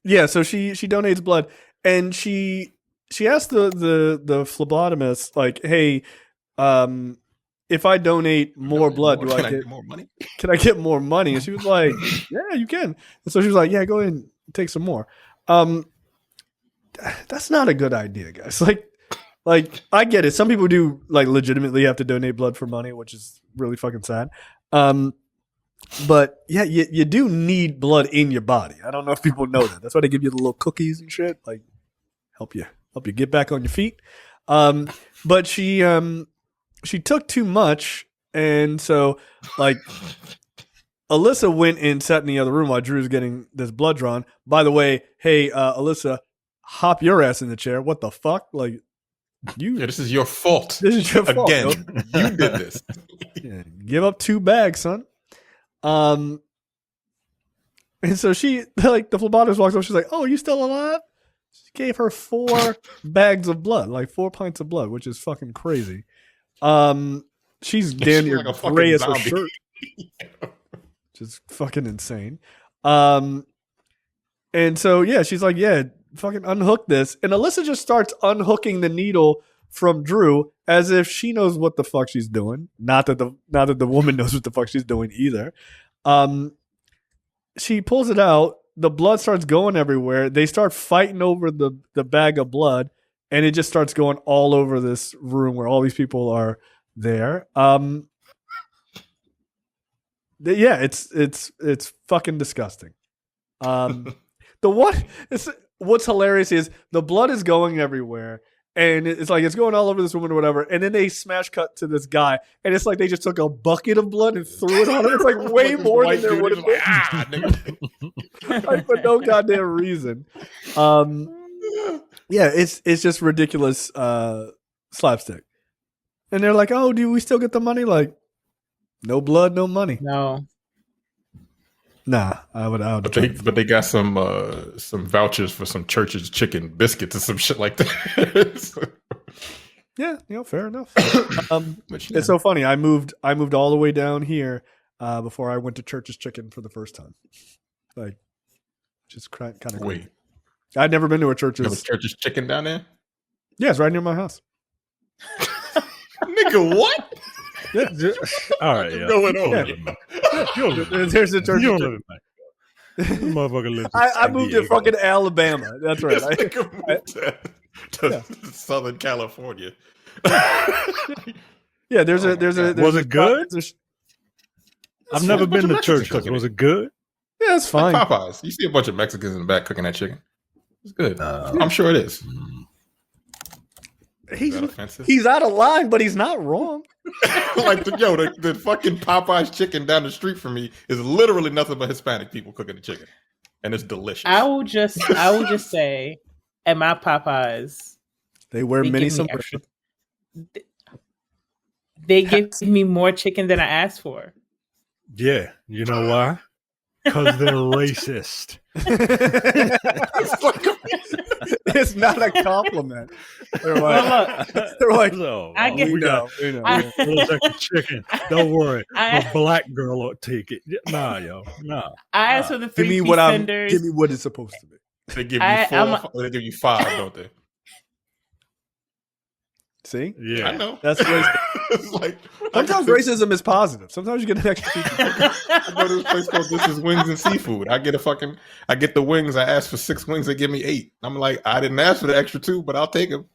Yeah, so she donates blood, and she asked the phlebotomist, like, hey, if I donate more blood, do I get more money? Can I get more money? And she was like, yeah, you can. And so she was like, yeah, go ahead and take some more. That's not a good idea, guys. Like I get it. Some people do like legitimately have to donate blood for money, which is really fucking sad. But yeah, you do need blood in your body. I don't know if people know that. That's why they give you the little cookies and shit, like help you get back on your feet. But she took too much, and so like Alyssa went and sat in the other room while Drew's getting this blood drawn. By the way, hey Alyssa, hop your ass in the chair. What the fuck? Like this is your fault. This is your fault. Again. You did this. Yeah, give up 2 bags, son. And so she, like, the phlebotomist walks up. She's like, "Oh, are you still alive?" She gave her 4 bags of blood, like 4 pints of blood, which is fucking crazy. She's damn near like a fucking gray as her zombie. shirt, which is fucking insane. And so yeah, she's like, "Yeah, fucking unhook this," and Alyssa just starts unhooking the needle from Drew as if she knows what the fuck she's doing. Not that the woman knows what the fuck she's doing either. She pulls it out. The blood starts going everywhere. They start fighting over the bag of blood, and it just starts going all over this room where all these people are there. Yeah, it's fucking disgusting. What's hilarious is the blood is going everywhere, and it's like it's going all over this woman or whatever. And then they smash cut to this guy, and it's like they just took a bucket of blood and threw it on him. It's like way This more white than there dude would is have been. like, nigga. Like, for no goddamn reason. Yeah, it's just ridiculous slapstick. And they're like, "Oh, do we still get the money?" Like, no blood, no money. No. Nah, I would. But they got some vouchers for some Church's chicken biscuits and some shit like that. Yeah, fair enough. But, It's so funny. I moved all the way down here before I went to Church's Chicken for the first time. Like, just kind of Wait, crazy. I'd never been to a you have a Church's. Church's chicken down there? Yeah, it's right near my house. Nigga, what? Yeah, all right, yeah. Going on? Yeah. There's a Church's You don't Chicken. live in Mexico. This motherfucker lives in I San moved to Diego. fucking Alabama. That's right. This nigga moved to Southern California. Yeah, there's a. Was it good? I've never bunch been of to church. Mexicans cooking Was it. it good? Yeah, it's fine. Like Popeyes. You see a bunch of Mexicans in the back cooking that chicken. It's good. I'm sure it is. Is that offensive? He's out of line, but he's not wrong. Like the fucking Popeyes chicken down the street from me is literally nothing but Hispanic people cooking the chicken, and it's delicious. I will just say, at my Popeyes, They wear they many give me sombreros. extra. They give me more chicken than I asked for. Yeah. You know why? Because they're racist. It's not a compliment. They're Well, like, look, they're like, So, I get- we know. We Little extra chicken. Don't worry. I- The black girl will take it. Nah, yo. Nah. I asked for the Give me 3-piece what tenders. Give me what it's supposed to be. They give you I'm 4. They give you 5, don't they? See, Yeah. I know. that's racist. It's like Sometimes racism is positive. Sometimes you get an extra piece. I go to this place called This Is Wings and Seafood. I get the wings. I asked for 6 wings. They give me 8. I'm like, I didn't ask for the extra 2, but I'll take them.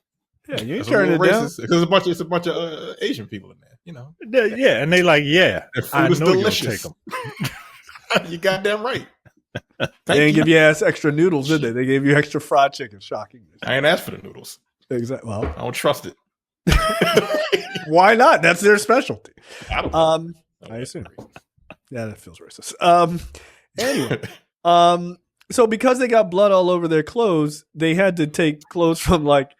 Yeah, you ain't It's turning it down. because it's a bunch of Asian people in there. You know, Yeah. And they like, yeah. their food I is know you'll delicious. take them. You goddamn right. They Thank didn't you. give you ass extra noodles, did they? They gave you extra fried chicken. Shocking. I ain't asked for the noodles. Exactly. Well, I don't trust it. why not? That's their specialty. I don't know. I assume. Yeah, that feels racist. Anyway, so because they got blood all over their clothes, they had to take clothes from like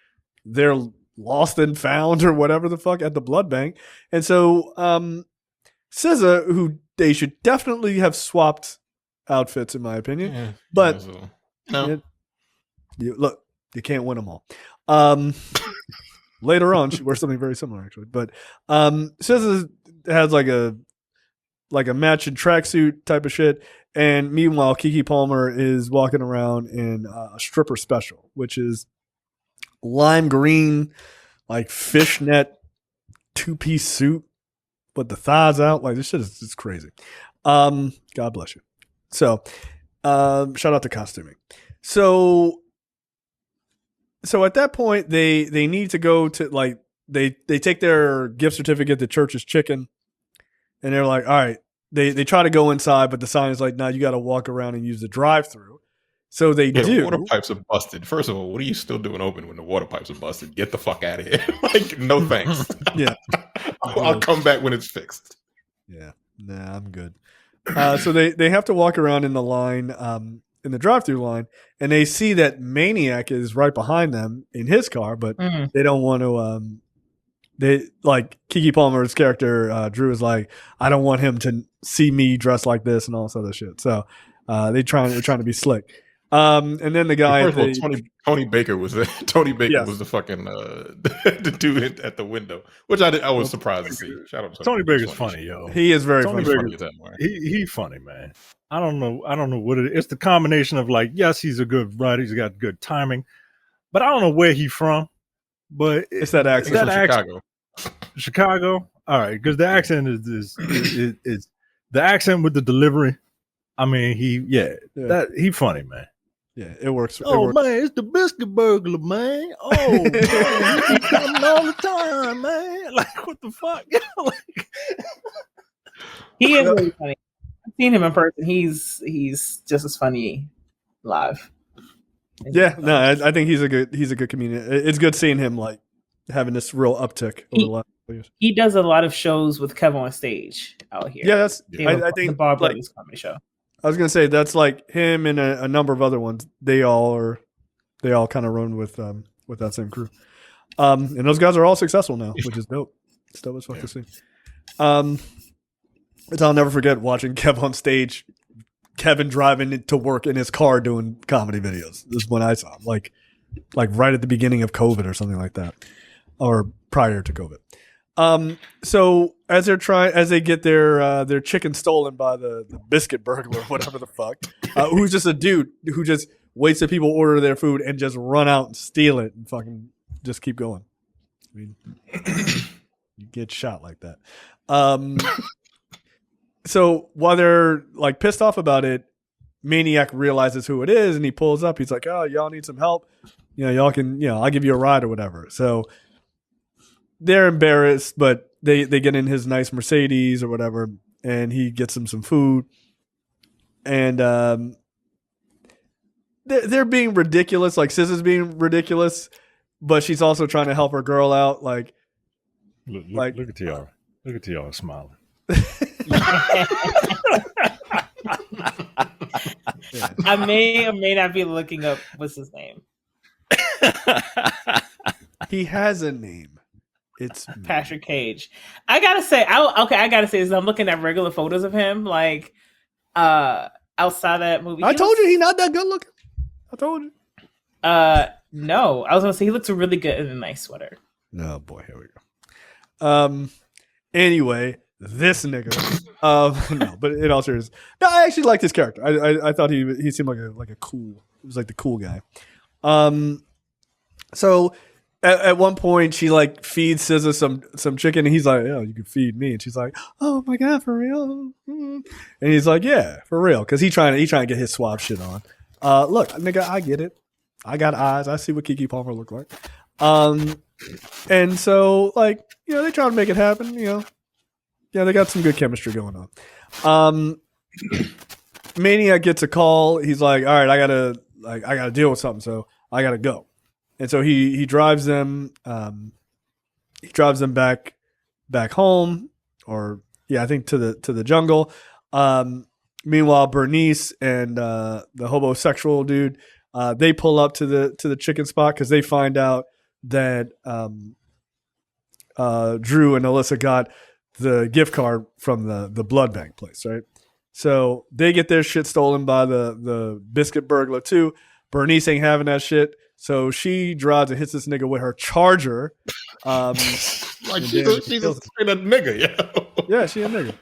their lost and found or whatever the fuck at the blood bank. And so SZA, who they should definitely have swapped outfits in my opinion. Yeah, but- so, no. Look, you can't win them all. Later on, she wears something very similar actually. But SZA has like a matching tracksuit type of shit. And meanwhile, Keke Palmer is walking around in a stripper special, which is lime green, like fishnet 2-piece suit, but the thighs out. Like this shit is just crazy. God bless you. So, shout out to costuming. So at that point, they need to go to like they take their gift certificate to Church's Chicken, and they're like, all right. They try to go inside, but the sign is like, no, you got to walk around and use the drive-through. So they Yeah, do. water pipes are busted. First of all, what are you still doing open when the water pipes are busted? Get the fuck out of here. Like, no thanks. Yeah. I'll come back when it's fixed. Yeah, nah, I'm good. So they have to walk around in the line, in the drive-through line, and they see that Maniac is right behind them in his car, but they don't want to they like Keke Palmer's character Drew is like, I don't want him to see me dressed like this and all this other shit. So they're trying to be slick. And then the guy, First of all, Tony Baker was there. Tony Baker Yes. was the fucking the dude at the window, which I was surprised to see. Shout out to Tony Baker's funny, yo. He is very Tony funny. Baker's he funny, man. I don't know what it is. It's the combination of like, yes, he's a good writer, he's got good timing, but I don't know where he's from. But it's that accent. That accent. Chicago. All right, because the accent is the accent with the delivery. I mean, he funny, man. Yeah, it works. Man, it's the biscuit burglar, man. Oh, man, he keep coming all the time, man. Like, what the fuck? Like, he is really funny. I've seen him in person. He's just as funny live. Yeah, no, I think he's a good comedian. It's good seeing him like having this real uptick over the last years. He does a lot of shows with Kev on Stage out here. Yeah, I think the Bob like, Brothers comedy show. I was gonna say that's like him and a number of other ones. They all kind of run with that same crew. And those guys are all successful now, which is dope. It's dope as fuck to see. I'll never forget watching Kev on Stage. Kevin driving to work in his car doing comedy videos. This is when I saw him, like right at the beginning of COVID or something like that, or prior to COVID. So as they get their chicken stolen by the biscuit burglar, whatever the fuck, who's just a dude who just waits till people order their food and just run out and steal it and fucking just keep going. I mean, you get shot like that. So while they're like pissed off about it, Maniac realizes who it is and he pulls up. He's like, "Oh, y'all need some help? Y'all can, I'll give you a ride or whatever." So they're embarrassed, but they get in his nice Mercedes or whatever, and he gets them some food. And they're being ridiculous, like SZA's being ridiculous, but she's also trying to help her girl out. Like, look at Tiara. Look at Tiara smiling. I may or may not be looking up what's his name. He has a name. It's Patrick Cage. I gotta say, this. I'm looking at regular photos of him, like outside that movie. I told you he's not that good looking. I told you. No, I was gonna say he looks really good in a nice sweater. No, boy, here we go. Anyway, this nigga. No, but in all seriousness, no, I actually liked his character. I thought he seemed like a cool. He was like the cool guy. So at one point she like feeds SZA some chicken, and he's like, "Oh, you can feed me," and she's like, "Oh my god, for real?" And he's like, "Yeah, for real," because he trying to get his suave shit on. Look, nigga, I get it. I got eyes. I see what Keke Palmer look like. And so like they trying to make it happen. Yeah, they got some good chemistry going on. Maniac gets a call. He's like, "All right, I gotta deal with something, so I gotta go." And so he drives them. He drives them back home, or I think to the jungle. Meanwhile, Bernice and the homosexual dude, they pull up to the chicken spot because they find out that Dreux and Alyssa got the gift card from the blood bank place, right? So they get their shit stolen by the biscuit burglar too. Bernice ain't having that shit, so she drives and hits this nigga with her Charger. Like she's a straight up nigga, yo. Yeah, she a nigga.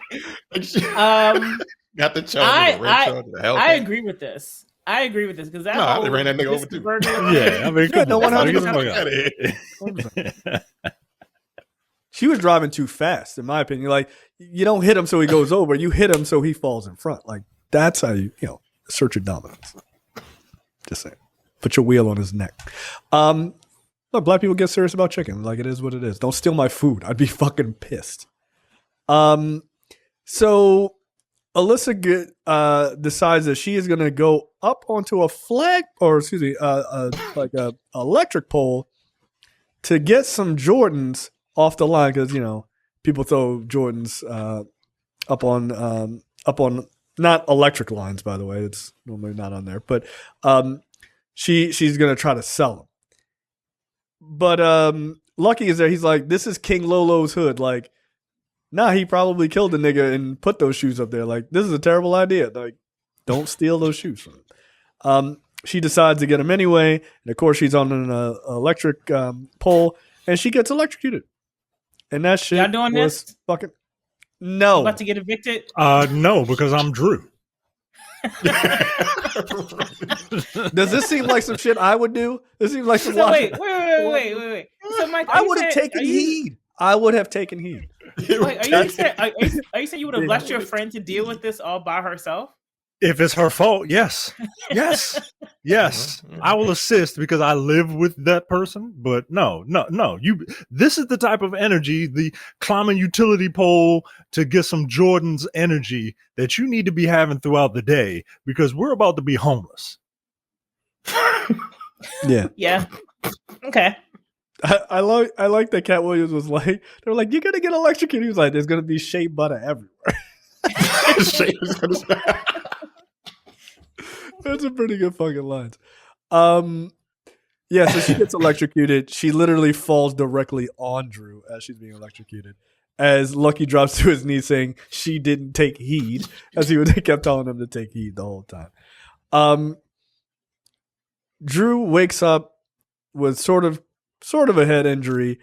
Got the Charger. I agree with this. Because that I ran that nigga over too. Yeah, I mean, no 100%. She was driving too fast, in my opinion. Like, you don't hit him so he goes over. You hit him so he falls in front. Like, that's how you assert your dominance. Just saying. Put your wheel on his neck. Look, black people get serious about chicken. Like, it is what it is. Don't steal my food. I'd be fucking pissed. So Alyssa decides that she is going to go up onto a electric pole to get some Jordans off the line, because people throw Jordans up on not electric lines, by the way. It's normally not on there, but she's gonna try to sell them. But Lucky is there. He's like, this is King Lolo's hood. Like, nah, he probably killed the nigga and put those shoes up there. Like, this is a terrible idea. Like, don't steal those shoes from him. She decides to get him anyway. And of course, she's on an electric pole and she gets electrocuted. And that shit Y'all doing was this? fucking. No. About to get evicted? No, because I'm Drew. Does this seem like some shit I would do? This seems like some. So wait. So Mike, I would have taken heed. I would have taken heed. Wait, are you saying you would have left your friend to deal with this all by herself? If it's her fault, yes. Yes. I will assist because I live with that person. But no. This is the type of energy, the climbing utility pole to get some Jordan's energy that you need to be having throughout the day because we're about to be homeless. Yeah. Yeah. Okay. I like that Cat Williams was like, they were like, you're gonna get electrocuted. He was like, there's gonna be shea butter everywhere. That's a pretty good fucking lines. Yeah, so she gets electrocuted. She literally falls directly on Drew as she's being electrocuted. As Lucky drops to his knees saying she didn't take heed, as he kept telling him to take heed the whole time. Drew wakes up with sort of a head injury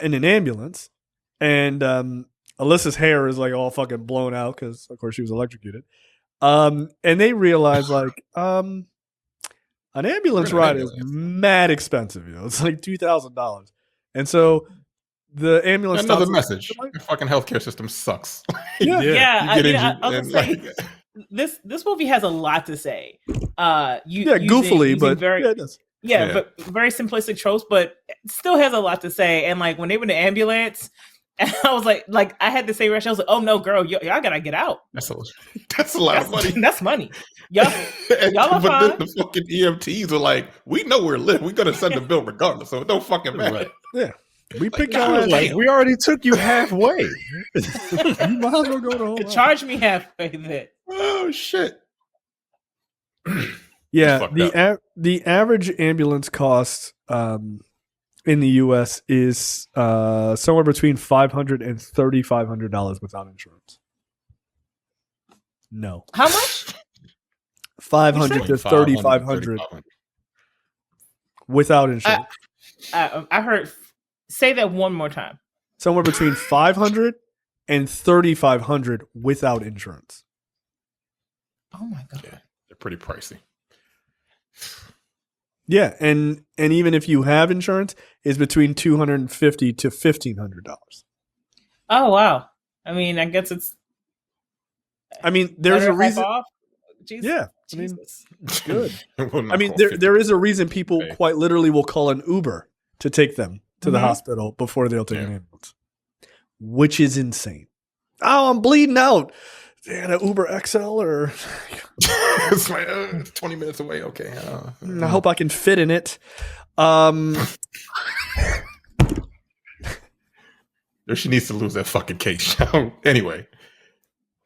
in an ambulance, and Alyssa's hair is like all fucking blown out because of course she was electrocuted. And they realize like an ambulance ride is mad expensive, it's like $2,000. And so the ambulance another message. The fucking healthcare system sucks. I was saying, this movie has a lot to say. Goofily, but it does. But very simplistic tropes, but it still has a lot to say. And like when they were in the ambulance, and I was like I had the same reaction. I was like, "Oh no, girl, y'all gotta get out." That's a lot of money. That's money. Y'all are but fine. then the fucking EMTs are like, "We know we're lit. We're gonna send the bill regardless. So it don't fucking matter." Right. Yeah, we picked Like, we already took you halfway. You might as well go the whole way. Charge me halfway then. Oh shit. Yeah, the average ambulance cost in the U.S. is somewhere between $500 and $3,500 without insurance. No, How much? $500 to $3,500 without insurance. I heard. Say that one more time. Somewhere between $500 and $3,500 without insurance. Oh my god. Yeah, they're pretty pricey. Yeah, and even if you have insurance, is between $250 to $1,500. Oh wow. I mean, I guess it's. I mean, there's a reason. Jesus. Yeah, I mean, Jesus. good. Well, I mean, there is a reason people quite literally will call an Uber to take them to the hospital before they'll take an ambulance, which is insane. Oh, I'm bleeding out. Yeah, an Uber XL or it's like 20 minutes away. Okay. I hope I can fit in it. She needs to lose that fucking case. Anyway.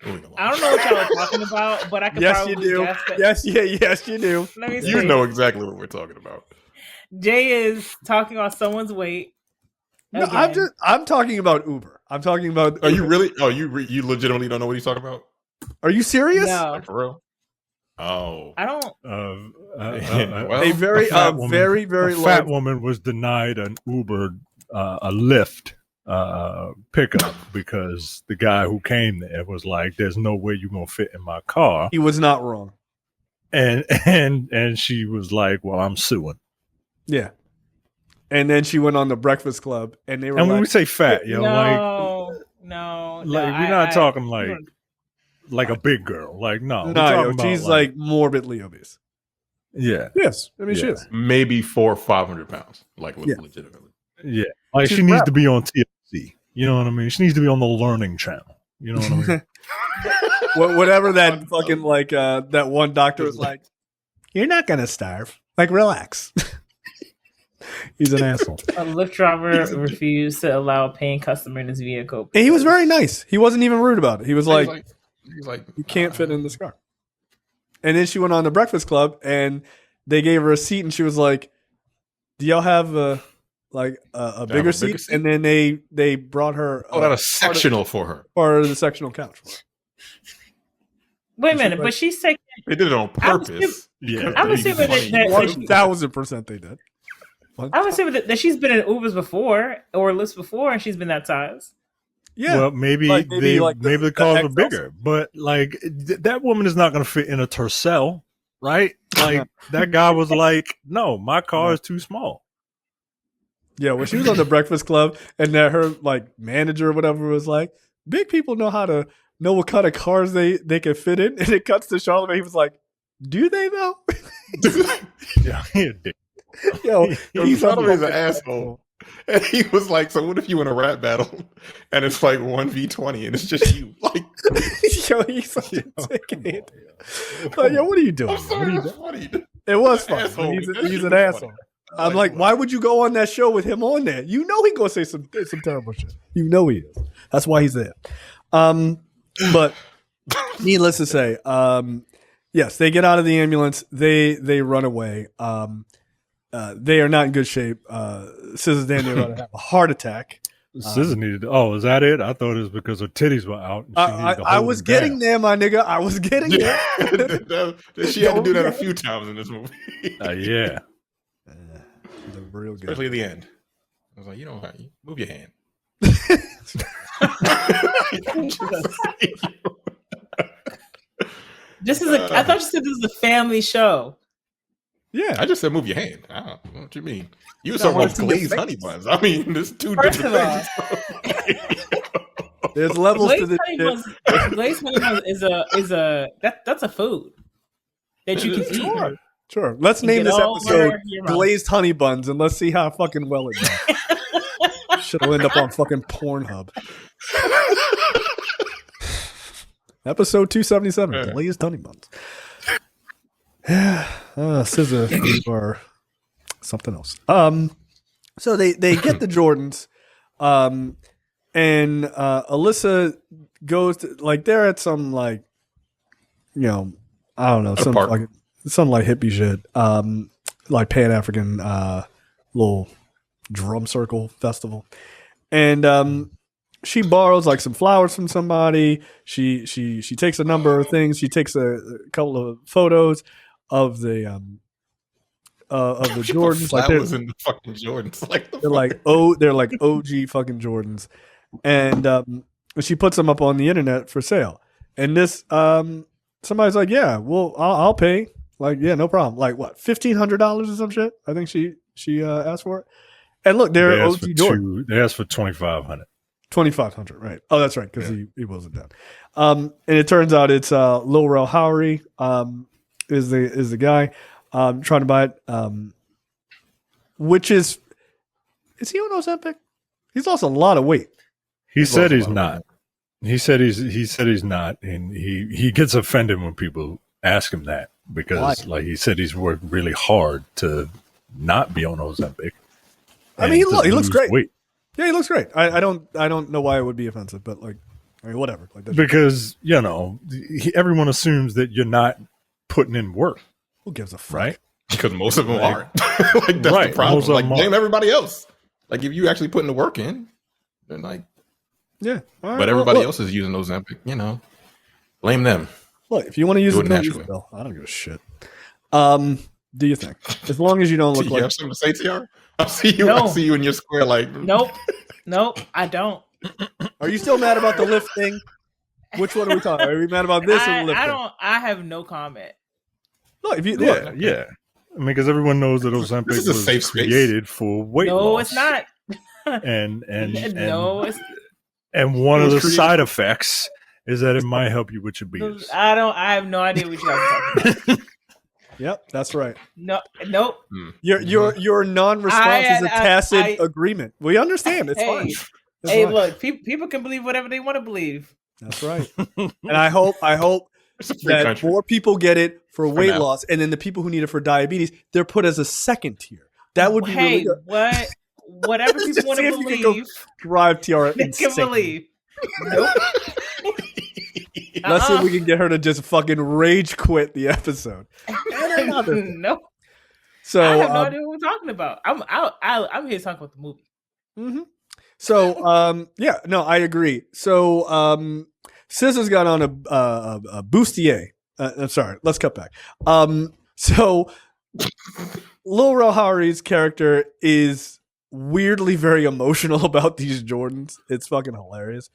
I don't know what y'all are talking about, but I can probably guess that. Yes, you do. Let me see. You know exactly what we're talking about. Jay is talking on someone's weight. No, I'm talking about Uber. I'm talking about. Are you really? Oh, you legitimately don't know what he's talking about? Are you serious? No. Like, for real? Oh, I don't. A very fat woman was denied an Uber, a Lyft pickup because the guy who came there was like, "There's no way you're gonna fit in my car." He was not wrong. And she was like, "Well, I'm suing." Yeah. And then she went on the Breakfast Club, and they were. And when we say fat, no, we're not talking like a big girl. Like no, she's like morbidly obese. Yeah. Yes, I mean she is. Maybe 400 or 500 pounds, like legitimately. Yeah, like she needs to be on TLC. You know what I mean? She needs to be on the Learning Channel. You know what I mean? Whatever that fucking that one doctor was like, you're not gonna starve. Like, relax. He's an asshole. A Lyft driver refused to allow a paying customer in his vehicle. And he was very nice. He wasn't even rude about it. He was like you can't fit in this car. And then she went on the Breakfast Club, and they gave her a seat, and she was like, "Do y'all have like a They have bigger a seat, bigger seat? and then they brought her Oh, not a sectional for her. part of the sectional couch. Wait a She's minute, like- but she's taking. They did it on purpose. Yeah. I'm assuming that 1000% they did. I'm assuming that she's been in Ubers before or lifts before, and she's been that size. Yeah, Well, maybe Like, maybe they like maybe the the cars were XL. bigger, but like that woman is not going to fit in a Tercel, right? Like that guy was like, "No, my car is too small." yeah. When she was on the Breakfast Club, and that her like manager or whatever was like, big people know how to know what kind of cars they can fit in, and it cuts to Charlamagne. He was like, "Do they though?" Yeah, he a dick. Yo, He's a always an fucking asshole. And he was like, "So what if you in a rap battle and it's like 1v20 and it's just you?" Like, Yo, he's such a dickhead. Like, yo, what are you doing? I'm What are sorry, you that's doing? funny. It was fun. Asshole. But He's That an shit was asshole. funny. I'm like, why would you go on that show with him on there? You know he gonna say some terrible shit. You know he is. That's why he's there. But needless to say, yes, they get out of the ambulance. They run away. They are not in good shape. SZA's damn near about to have a heart attack. SZA needed. Oh, is that it? I thought it was because her titties were out. And she needed to I hold was them getting down. there, my nigga. I was getting there. She had to do that a few times in this movie, Yeah. The real good. especially at the end. I was like, "You don't have you move your hand." This is I thought you said this was a family show. Yeah, I just said move your hand. I don't know what you mean. You were No, talking I about see your glazed face. honey buns. I mean, there's two First different of things. there's levels to Glazed this honey shit. buns, glazed honey buns is a that's a food that you can eat. Sure. Sure. Let's You name get this all episode over your mouth. Glazed Honey Buns and let's see how fucking well it does. Shit'll end up on fucking Pornhub. Episode 277, Yeah. Glazed Honey Buns. SZA or something else. So they get the Jordans, and Alyssa goes to, like, they're at some, like, you know, I don't know, some park. like some like hippie shit, like Pan African little drum circle festival, and she borrows like some flowers from somebody. She takes a number of things. She takes a couple of photos of the Jordans. Like Flowers in the fucking Jordans. Like they're like OG fucking Jordans, and she puts them up on the internet for sale. And this somebody's like, yeah, well, I'll pay. Like, yeah, no problem. Like, what, $1,500 or some shit? I think she asked for it. And look, they're They OG asked for Jordan. They asked for 2,500. 2,500, right? Oh, that's right, because he wasn't down. And it turns out it's Lil Rel Howery is the guy trying to buy it. Which is he on Ozempic? He's lost a lot of weight. He said lost a he's lot of not. He said he's not, and he gets offended when people ask him that because, like, he said he's worked really hard to not be on Ozempic. I mean, he and to looks lose great. weight. Yeah, he looks great. I don't know why it would be offensive, but like, I mean, whatever. Like, Because everyone assumes that you're not putting in work, who gives a fuck? right? because most of them Like- aren't. Like that's Right, the problem. most of Like them blame aren't. everybody else. Like if you actually putting the work in, then like, Yeah. All right, but well, everybody look, else is using those Ozempic. Blame them. Look, if you want to use Do it, it don't use it, naturally. Bill. I don't give a shit. Do you think? As long as you don't Do look you like have something to say, TR? I see you. No. I see you in your square. Like Nope, I don't. Are you still mad about the lift thing? Which one are we talking? Are we mad about this or the lift I thing? don't. I have no comment. Look, if you Yeah. I mean, because everyone knows that Ozempic This is a was safe space. created for weight No, loss. it's not. And No, it's. and one It of was the created side for- effects is that it might help you with your beers. I don't. I have no idea what you guys are talking about. Yep, that's right. No, nope. Your non-response is a tacit agreement. We understand. It's Hey, fine. It's Hey, fine. look, people can believe whatever they want to believe. That's right. And I hope it's a free that country. more people get it for weight now. loss, and then the people who need it for diabetes, they're put as a second tier. That would be really Hey, good. whatever people Just want see to if you can go believe, drive Tiara they can insane. believe. Nope. Let's see if we can get her to just fucking rage quit the episode. Nope. So I have no idea what we're talking about. I'm here to talk about the movie. Mm-hmm. So yeah, no, I agree. So SZA's got on a bustier. I'm sorry, let's cut back. So Lil Rel Howery's character is weirdly very emotional about these Jordans. It's fucking hilarious.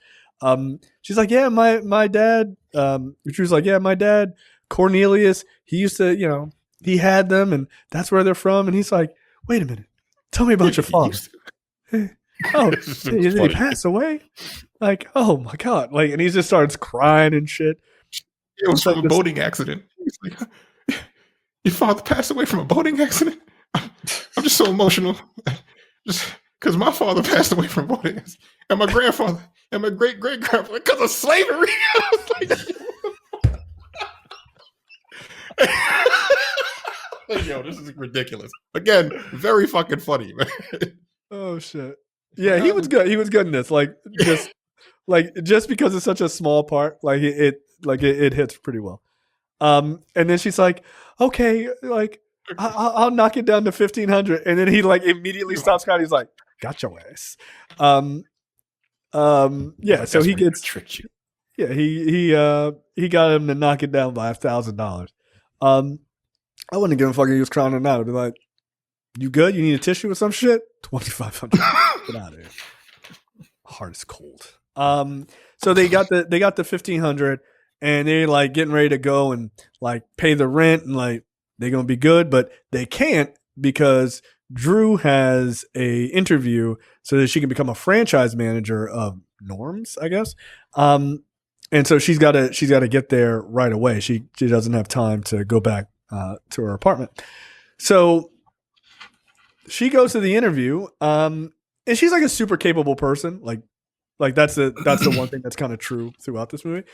She's like, yeah, my dad. She was like, yeah, my dad Cornelius. He used to, he had them, and that's where they're from. And he's like, wait a minute, tell me about your father. Oh, did he pass away? Like, oh my god! Like, and he just starts crying and shit. It was from a boating accident. He's like, your father passed away from a boating accident. I'm just so emotional, just because my father passed away from a boating accident, and my grandfather, and my great grandfather because of slavery. I was like, yo, this is ridiculous. Again, very fucking funny, man. Oh shit. Yeah, he was good. He was good in this. Like just because it's such a small part, like it hits pretty well. And then she's like, okay, like I'll knock it down to 1,500, and then he like immediately stops crying. He's like, got your ass. Yeah. So he gets tricked you. Yeah, he got him to knock it down by $1,000. I wouldn't give a fuck if he was crying or not. I'd be like, you good? You need a tissue or some shit? 2,500. Get out of here. Heart is cold. So they got the 1,500, and they're like getting ready to go and like pay the rent, and like they're gonna be good, but they can't because Dreux has a interview so that she can become a franchise manager of Norms, I guess. And so she's got to get there right away. She doesn't have time to go back to her apartment. So she goes to the interview, and she's like a super capable person. Like that's the one thing that's kind of true throughout this movie.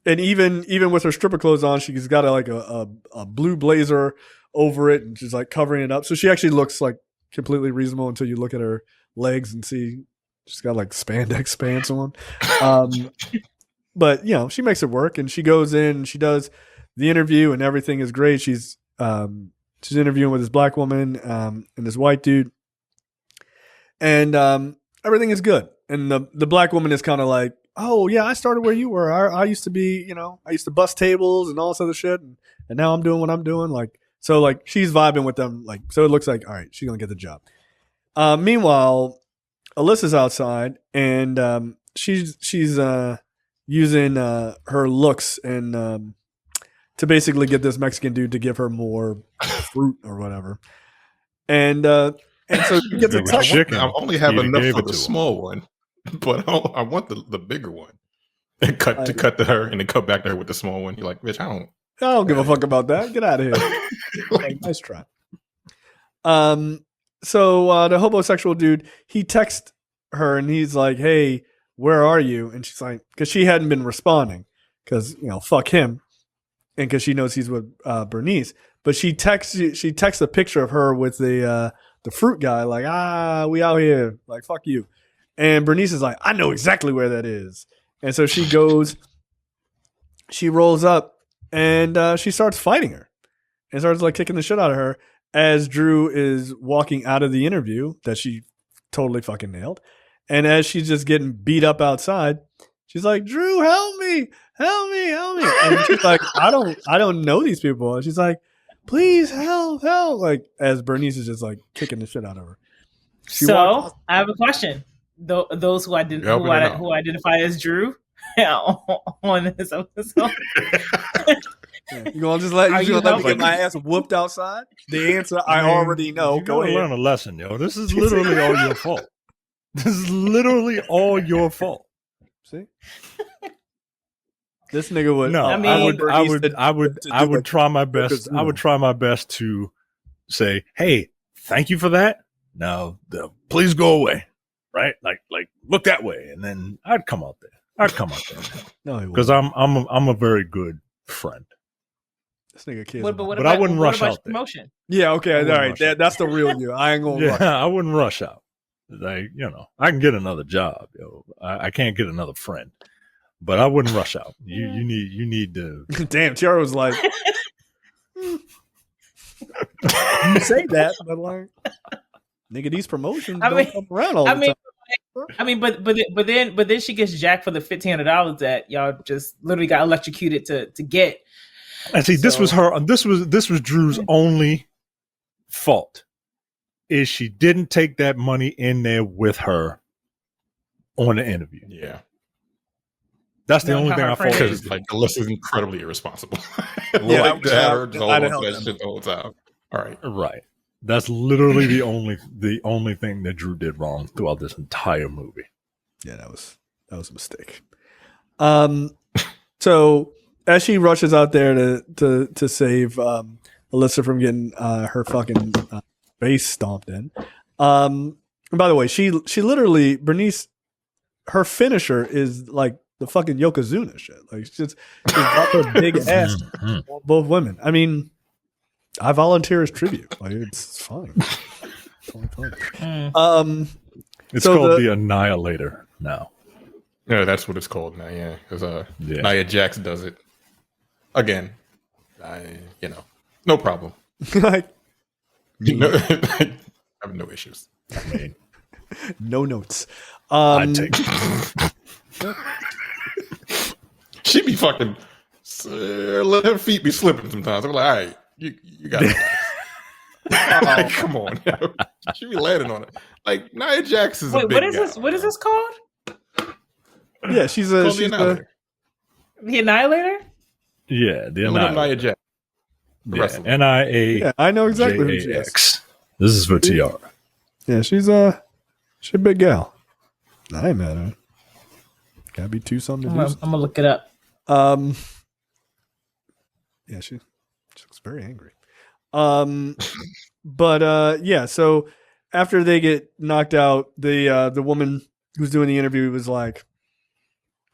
And even with her stripper clothes on, she's got a blue blazer over it, and she's like covering it up. So she actually looks like completely reasonable until you look at her legs and see she's got like spandex pants on. But she makes it work, and she goes in, she does the interview, and everything is great. She's interviewing with this black woman and this white dude, and everything is good. And the black woman is kind of like, oh yeah, I started where you were. I used to be, I used to bust tables and all this other shit, and now I'm doing what I'm doing. Like, so like she's vibing with them. Like, so it looks like, all right, she's gonna get the job. Meanwhile, Alyssa's outside, and she's using her looks and to basically get this Mexican dude to give her more fruit or whatever. And so she gets a chicken. I only have enough for the small one, but I want the bigger one. And cut to her, and then cut back to her with the small one. You're like, bitch, I don't give a fuck about that. Get out of here. Like, nice try. So the homosexual dude, he texts her, and he's like, hey, where are you? And she's like, because she hadn't been responding, because fuck him, and because she knows he's with Bernice. But she texts a picture of her with the fruit guy, like, we out here, like, fuck you. And Bernice is like, I know exactly where that is. And so she goes, she rolls up, and she starts fighting her, and starts like kicking the shit out of her as Dreux is walking out of the interview that she totally fucking nailed. And as she's just getting beat up outside, she's like, Dreux, help me. And she's like, I don't know these people. And she's like, please help. Like, as Bernice is just like kicking the shit out of her. I have a question. Those who identify as Dreux on this episode. You gonna just let me get my ass whooped outside? The answer I already know. Go ahead. Learn a lesson, yo. This is literally all your fault. This is literally all your fault. See, this nigga would. No, I would try my best. I would try my best to say, "Hey, thank you for that. Now, please go away." Right? Like, look that way, and then I'd come out there. No, because I'm a very good friend. This nigga kid. But I wouldn't rush out there. Promotion? Yeah, okay, all right. That's the real you. I ain't gonna. Yeah, I wouldn't rush out. Like, I can get another job. I can't get another friend, but I wouldn't rush out. You need to. Damn, Tiara was like, You say that, but like, nigga, these promotions don't come around all the time. But then she gets jacked for the $1,500 that y'all just literally got electrocuted to get. And see, this was Drew's only fault, is she didn't take that money in there with her on the interview. Yeah. That's the only thing I fault. Because like Alyssa's incredibly irresponsible. Yeah, like that her I'd hold have on to held that shit the whole time. All right. Right. That's literally the only thing that Drew did wrong throughout this entire movie. Yeah, that was a mistake. So as she rushes out there to save Alyssa from getting her fucking face stomped in. And by the way, she literally, Bernice, her finisher is like the fucking Yokozuna shit. Like she's got her big ass on both women. I mean, I volunteer as tribute. Like it's fine. It's fine. It's called the Annihilator now. Yeah, that's what it's called now. Yeah, because Nia Jax does it again. No problem. Like, I have no issues. I mean, no notes. I'd take She be fucking let her feet be slipping sometimes. I'm like, all right, you got it. Like, come on. She be landing on it. Like Nia Jax is a big what is guy, this? What is this called? Yeah, she's the Annihilator. The Annihilator? Yeah, the Look up Annihilator. Nia Jax. The wrestler. NIA. Yeah, I know exactly who she is. JAX. This is for TR. Yeah, she's a big gal. I ain't mad at her. Gotta be two something to do. I'm gonna look it up. Yeah, she looks very angry. But yeah, so after they get knocked out, the woman who's doing the interview was like,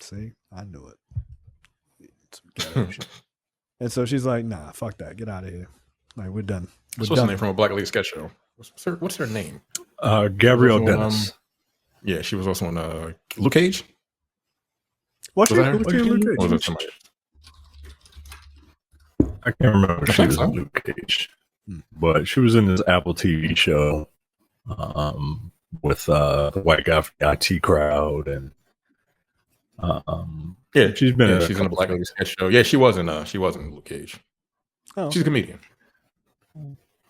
"See, I knew it." And so she's like, "Nah, fuck that, get out of here. Like we're done." What's her name from a Black Lady sketch show? What's her name? Gabrielle Dennis. Yeah, she was also on Luke Cage. What's Was your that her? Luke Cage? Or was it somebody else? I can't remember if she was so. in Luke Cage, but she was in this Apple TV show with the white guy from the IT crowd, and Yeah, she's been she's in a Black Lady sketch show. Yeah, she wasn't Luke Cage. Oh, She's a comedian.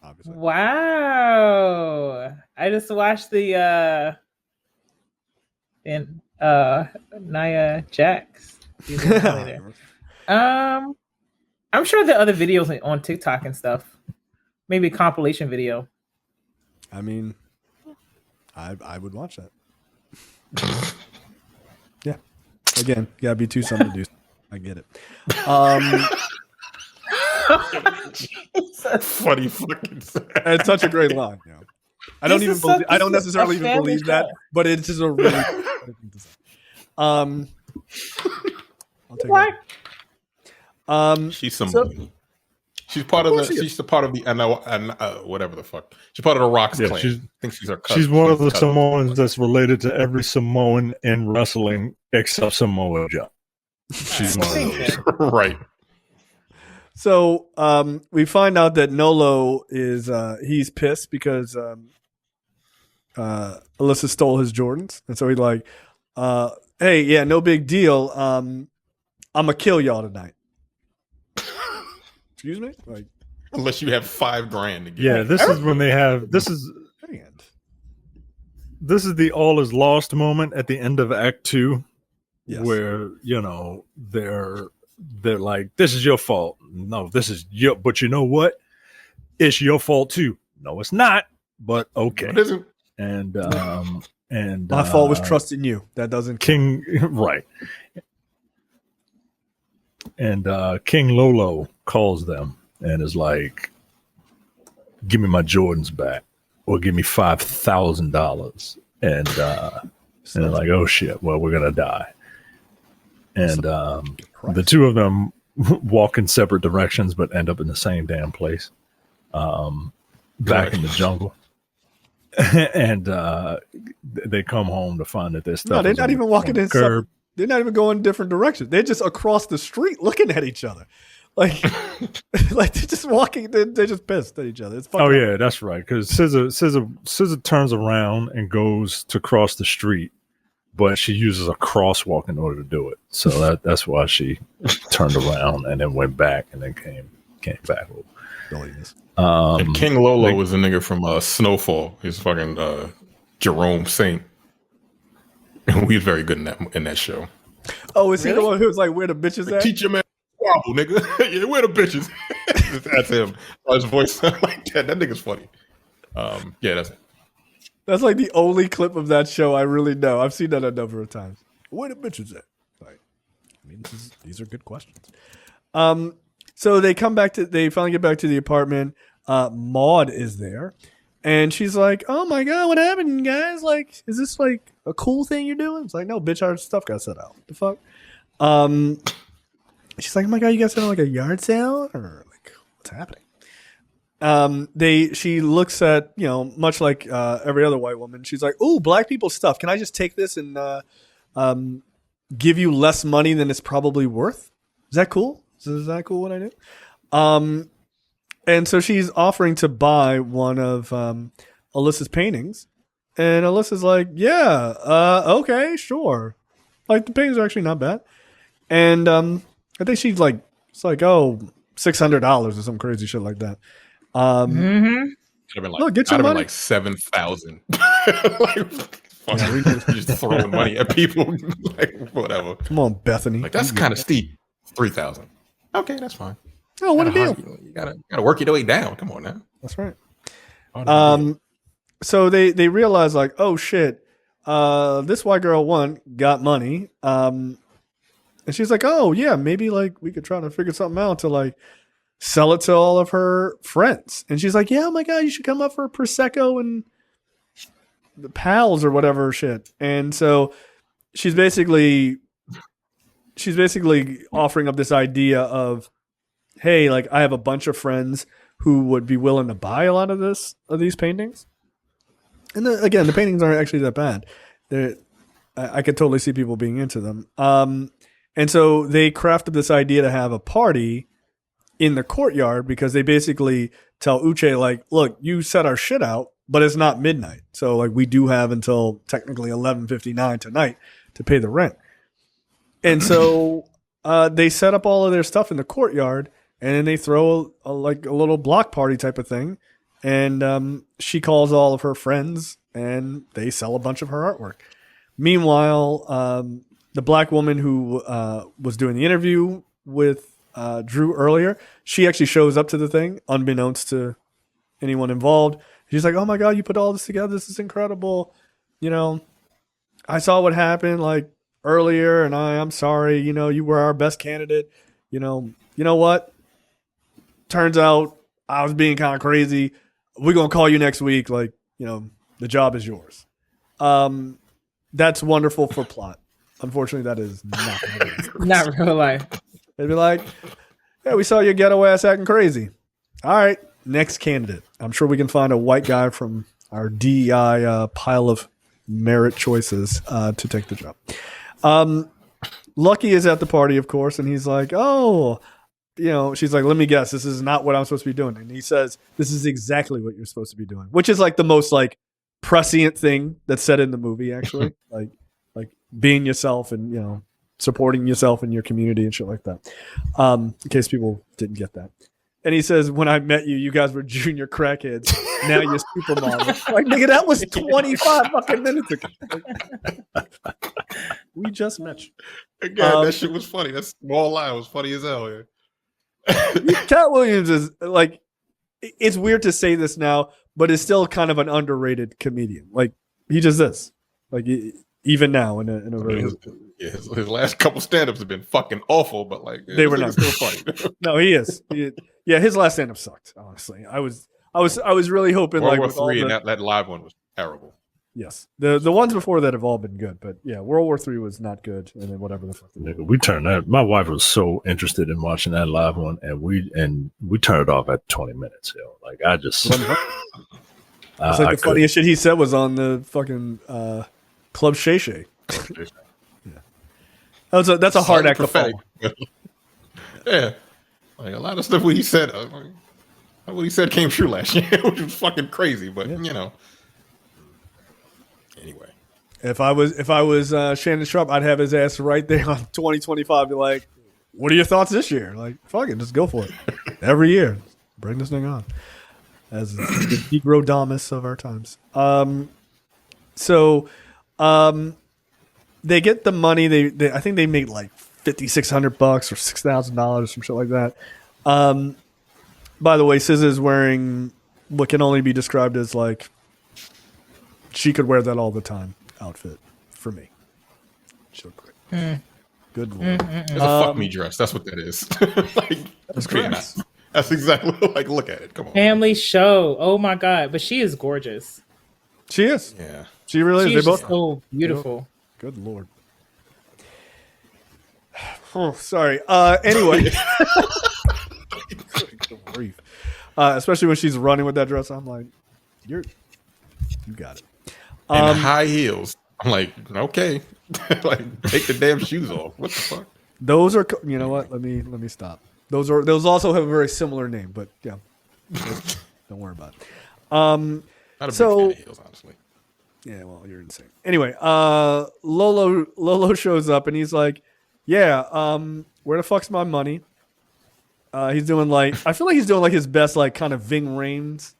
obviously. Wow. I just watched the Nia Jax. I'm sure there are other videos on TikTok and stuff. Maybe a compilation video. I mean, I would watch that. Yeah. Again, you gotta be two something to do. I get it. Funny fucking sad. It's such a great line. You know. I don't necessarily even believe that, but it's just a really funny thing to say. I'll take What? that. She's somebody. She's part of the. She's the part of the whatever the fuck. She's part of the Rock's clan. I think she's her cousin. She's one of the Samoans that's related to every Samoan in wrestling except Samoa Joe. She's one of those. Right. So we find out that Nolo is he's pissed because Alyssa stole his Jordans, and so he's like, "Hey, yeah, no big deal. I'm gonna kill y'all tonight." Excuse me, like Unless you have $5,000 to get. Yeah, this is when they have this is the all is lost moment at the end of Act 2, yes. where they're like, "This is your fault." No, this is your. But you know what? It's your fault too. No, it's not. But okay, It isn't. and my fault was trusting you. That doesn't King right. And King Lolo calls them and is like, "Give me my Jordans back, or give me $5,000." And they're like, "Oh shit! Well, we're gonna die." And the two of them walk in separate directions, but end up in the same damn place, back in the jungle. And they come home to find that their stuff. No, they're not even walking in. Curb. They're not even going in different directions. They're just across the street looking at each other. Like, like they're just walking. They're just pissed at each other. It's fucking. Oh yeah, that's right. Because SZA turns around and goes to cross the street, but she uses a crosswalk in order to do it. So that's why she turned around and then went back and then came back. And King Lolo was a nigga from Snowfall. He's fucking Jerome Saint. And he was very good in that show. Oh, is he the one who was like, "Where the bitches at?" Teach your man wobble, nigga. Yeah, where the bitches? That's him. His voice sounded like that. That nigga's funny. Yeah, that's it. That's like the only clip of that show I really know. I've seen that a number of times. Where the bitches at? Like, I mean, these are good questions. So they finally get back to the apartment. Maud is there, and she's like, "Oh my god, what happened, guys? Like, is this like a cool thing you're doing?" It's like, "No, bitch, our stuff got set out. What the fuck?" She's like, "Oh my god, you guys had like a yard sale, or like what's happening?" She looks at, much like every other white woman. She's like, "Ooh, black people's stuff. Can I just take this and give you less money than it's probably worth? Is that cool? Is that cool what I do?" And so she's offering to buy one of Alyssa's paintings, and Alyssa's like, "Yeah, okay, sure. Like the paintings are actually not bad." And I think she's like, it's like, "Oh, $600 or some crazy shit like that." Could have been like, look, get your money. Like 7,000. Just throwing money at people, like whatever. Come on, Bethany. Like that's kind of steep. 3,000. Okay, that's fine. Oh, what a deal! You gotta work your way down. Come on now. That's right. So they realize like, oh shit, this white girl got money. And she's like, oh yeah, maybe like we could try to figure something out to like sell it to all of her friends. And she's like, yeah, oh my god, you should come up for Prosecco and the pals or whatever shit. And so she's basically offering up this idea of, hey, like I have a bunch of friends who would be willing to buy a lot of these paintings. And again, the paintings aren't actually that bad. I could totally see people being into them. And so they crafted this idea to have a party in the courtyard because they basically tell Uche, like, look, you set our shit out, but it's not midnight. So like we do have until technically 11:59 tonight to pay the rent. And so they set up all of their stuff in the courtyard, and then they throw a little block party type of thing. And she calls all of her friends, and they sell a bunch of her artwork. Meanwhile, the black woman who was doing the interview with Dreux earlier, she actually shows up to the thing, unbeknownst to anyone involved. She's like, oh my God, you put all this together. This is incredible. I saw what happened like earlier, and I'm sorry. You were our best candidate. You know what? Turns out I was being kind of crazy. We're going to call you next week. Like, the job is yours. That's wonderful for plot. Unfortunately, that is not real life. Not real life. They'd be like, yeah, we saw your ghetto ass acting crazy. All right, next candidate. I'm sure we can find a white guy from our DEI pile of merit choices to take the job. Lucky is at the party, of course, and he's like, oh, she's like, let me guess, this is not what I'm supposed to be doing. And he says, this is exactly what you're supposed to be doing, which is like the most like prescient thing that's said in the movie, actually. like being yourself and, supporting yourself and your community and shit like that. In case people didn't get that. And he says, when I met you, you guys were junior crackheads. Now you're supermodels. Like, nigga, that was 25 fucking minutes ago. We just met you. Again, that shit was funny. That small line was funny as hell. Yeah. Cat Williams is like, it's weird to say this now, but is still kind of an underrated comedian. Like, he just is. Like, even now in a very... His last couple stand-ups have been fucking awful, but like they were not still funny. No, he is. His last stand-up sucked. Honestly, I was really hoping World like War III and that live one was terrible. Yes, the ones before that have all been good, but yeah, World War III was not good, and then whatever the fuck. We turned that. My wife was so interested in watching that live one, and we turned it off at 20 minutes. Like I just, it's like the funniest shit he said was on the fucking Club Shay Shay. Yeah, that's a hard act to follow. Yeah, Like a lot of stuff what he said came true last year, which was fucking crazy. But you know, anyway, if I was Shannon Sharp, I'd have his ass right there on 2025. Be like, what are your thoughts this year? Like, fuck it, just go for it. Every year, bring this thing on. As the Negro Damas of our times. They get the money. They I think they make like $5,600 or $6,000, some shit like that. By the way, SZA is wearing what can only be described as like she could wear that all the time outfit for me. She looked great. Good lord. It's a fuck me dress. That's what that is. Like, that's great. That's exactly like. Look at it. Come on. Family show. Oh my god! But she is gorgeous. She is. Yeah. She really is. She's They both so beautiful. Good lord. Oh, sorry. Anyway. Good grief. Especially when she's running with that dress, I'm like, you got it. And high heels. I'm like, okay, like take the damn shoes off. What the fuck? Those are, you know what? Let me stop. Those also have a very similar name, but yeah, don't worry about it. Not a big fan of heels, honestly. Yeah, well, you're insane. Anyway, Lolo shows up and he's like, yeah, where the fuck's my money? He's doing like, I feel like he's doing like his best like kind of Ving Rhames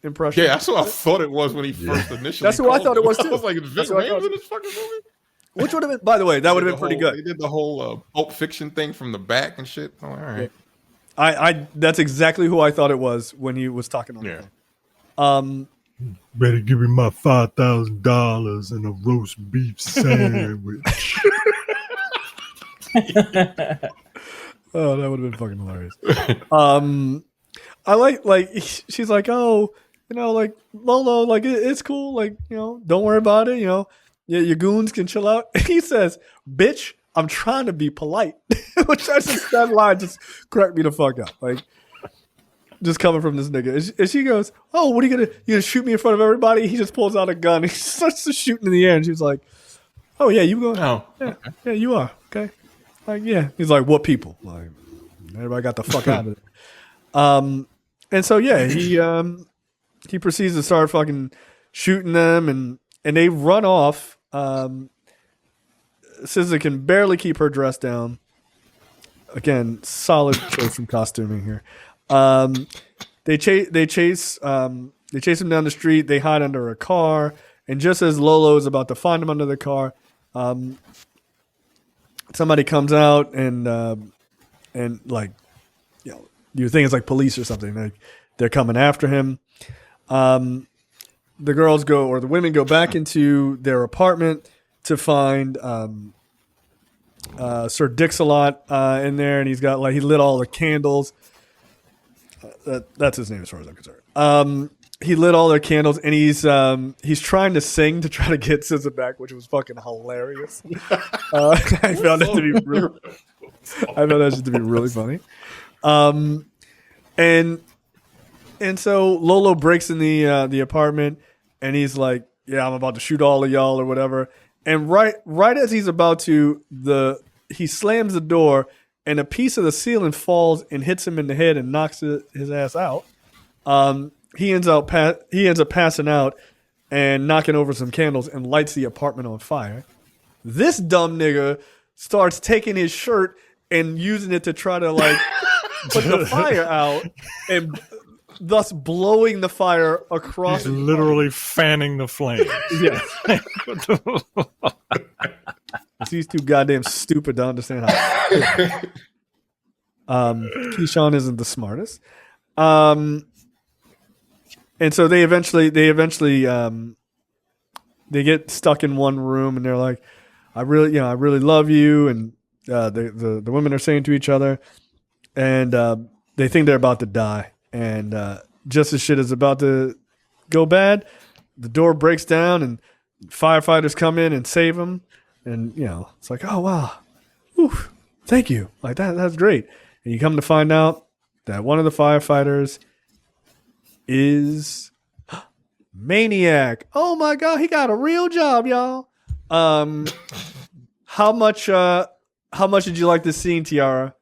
impression. Yeah, that's what I thought it was when he first initially. That's what I thought it was too. I was like, Ving Rhames in this fucking movie? Which would have been, by the way, that would have been pretty good. They did the whole Pulp Fiction thing from the back and shit. Oh, all right. I that's exactly who I thought it was when he was talking on the phone. Better give me my $5,000 and a roast beef sandwich. Oh, that would have been fucking hilarious. I like she's like, oh, you know, like Lolo, like it's cool, like, you know, don't worry about it, you know, your goons can chill out. He says, bitch, I'm trying to be polite, which that line just cracked me the fuck up, like just coming from this nigga. And she goes, oh, what are you gonna shoot me in front of everybody? He just pulls out a gun. He starts to shoot in the air, and she's like, oh yeah, you going? Oh, yeah, you are okay. Like, yeah. He's like, what people? Like, everybody got the fuck out of it. And so yeah, he proceeds to start fucking shooting them, and they run off. SZA can barely keep her dress down. Again, solid choice from costuming here. They chase him down the street. They hide under a car, and just as Lolo is about to find him under the car, somebody comes out and like, you know, you think it's like police or something. Like they're coming after him. The women go back into their apartment to find Sir Dix-a-Lot in there, and he's got like, he lit all the candles. That's his name as far as I'm concerned. He lit all their candles, and he's trying to sing to try to get SZA back, which was fucking hilarious. I found that to be really funny. And so Lolo breaks in the apartment, and he's like, yeah, I'm about to shoot all of y'all or whatever. And right as he's about to, he slams the door, and a piece of the ceiling falls and hits him in the head and knocks his ass out. He ends up passing out and knocking over some candles and lights the apartment on fire. This dumb nigga starts taking his shirt and using it to try to like put the fire out, and thus blowing the fire across. He's literally fanning the flames. Yeah. He's too goddamn stupid to understand how. Keyshawn isn't the smartest. And so they eventually they get stuck in one room, and they're like, I really love you. And the women are saying to each other, and they think they're about to die. And just as shit is about to go bad, the door breaks down, and firefighters come in and save them. And, you know, it's like, oh, wow. Whew, thank you. Like, that's great. And you come to find out that one of the firefighters is Maniac. Oh, my God. He got a real job, y'all. How much did you like this scene, Tiara?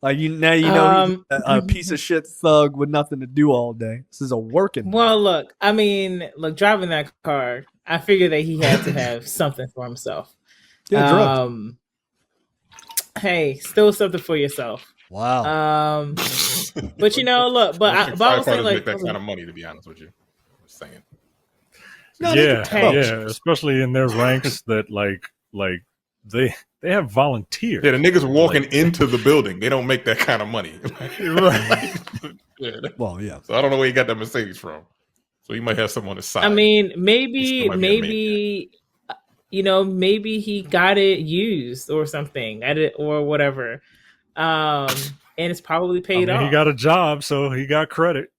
Like you know he's a piece of shit thug with nothing to do all day. This is a working. Well, look, driving that car, I figured that he had to have something for himself. Yeah, drugs. Hey, still something for yourself. Wow. But look, but I was saying like make that kind of money. To be honest with you, I'm saying. No, yeah, especially in their ranks that like they have volunteers. Yeah, the niggas walking into the building, they don't make that kind of money. Right. Yeah. Well, yeah. So I don't know where he got that Mercedes from. So he might have someone on his side. I mean, maybe he got it used or something at it or whatever. And it's probably paid off. He got a job, so he got credit.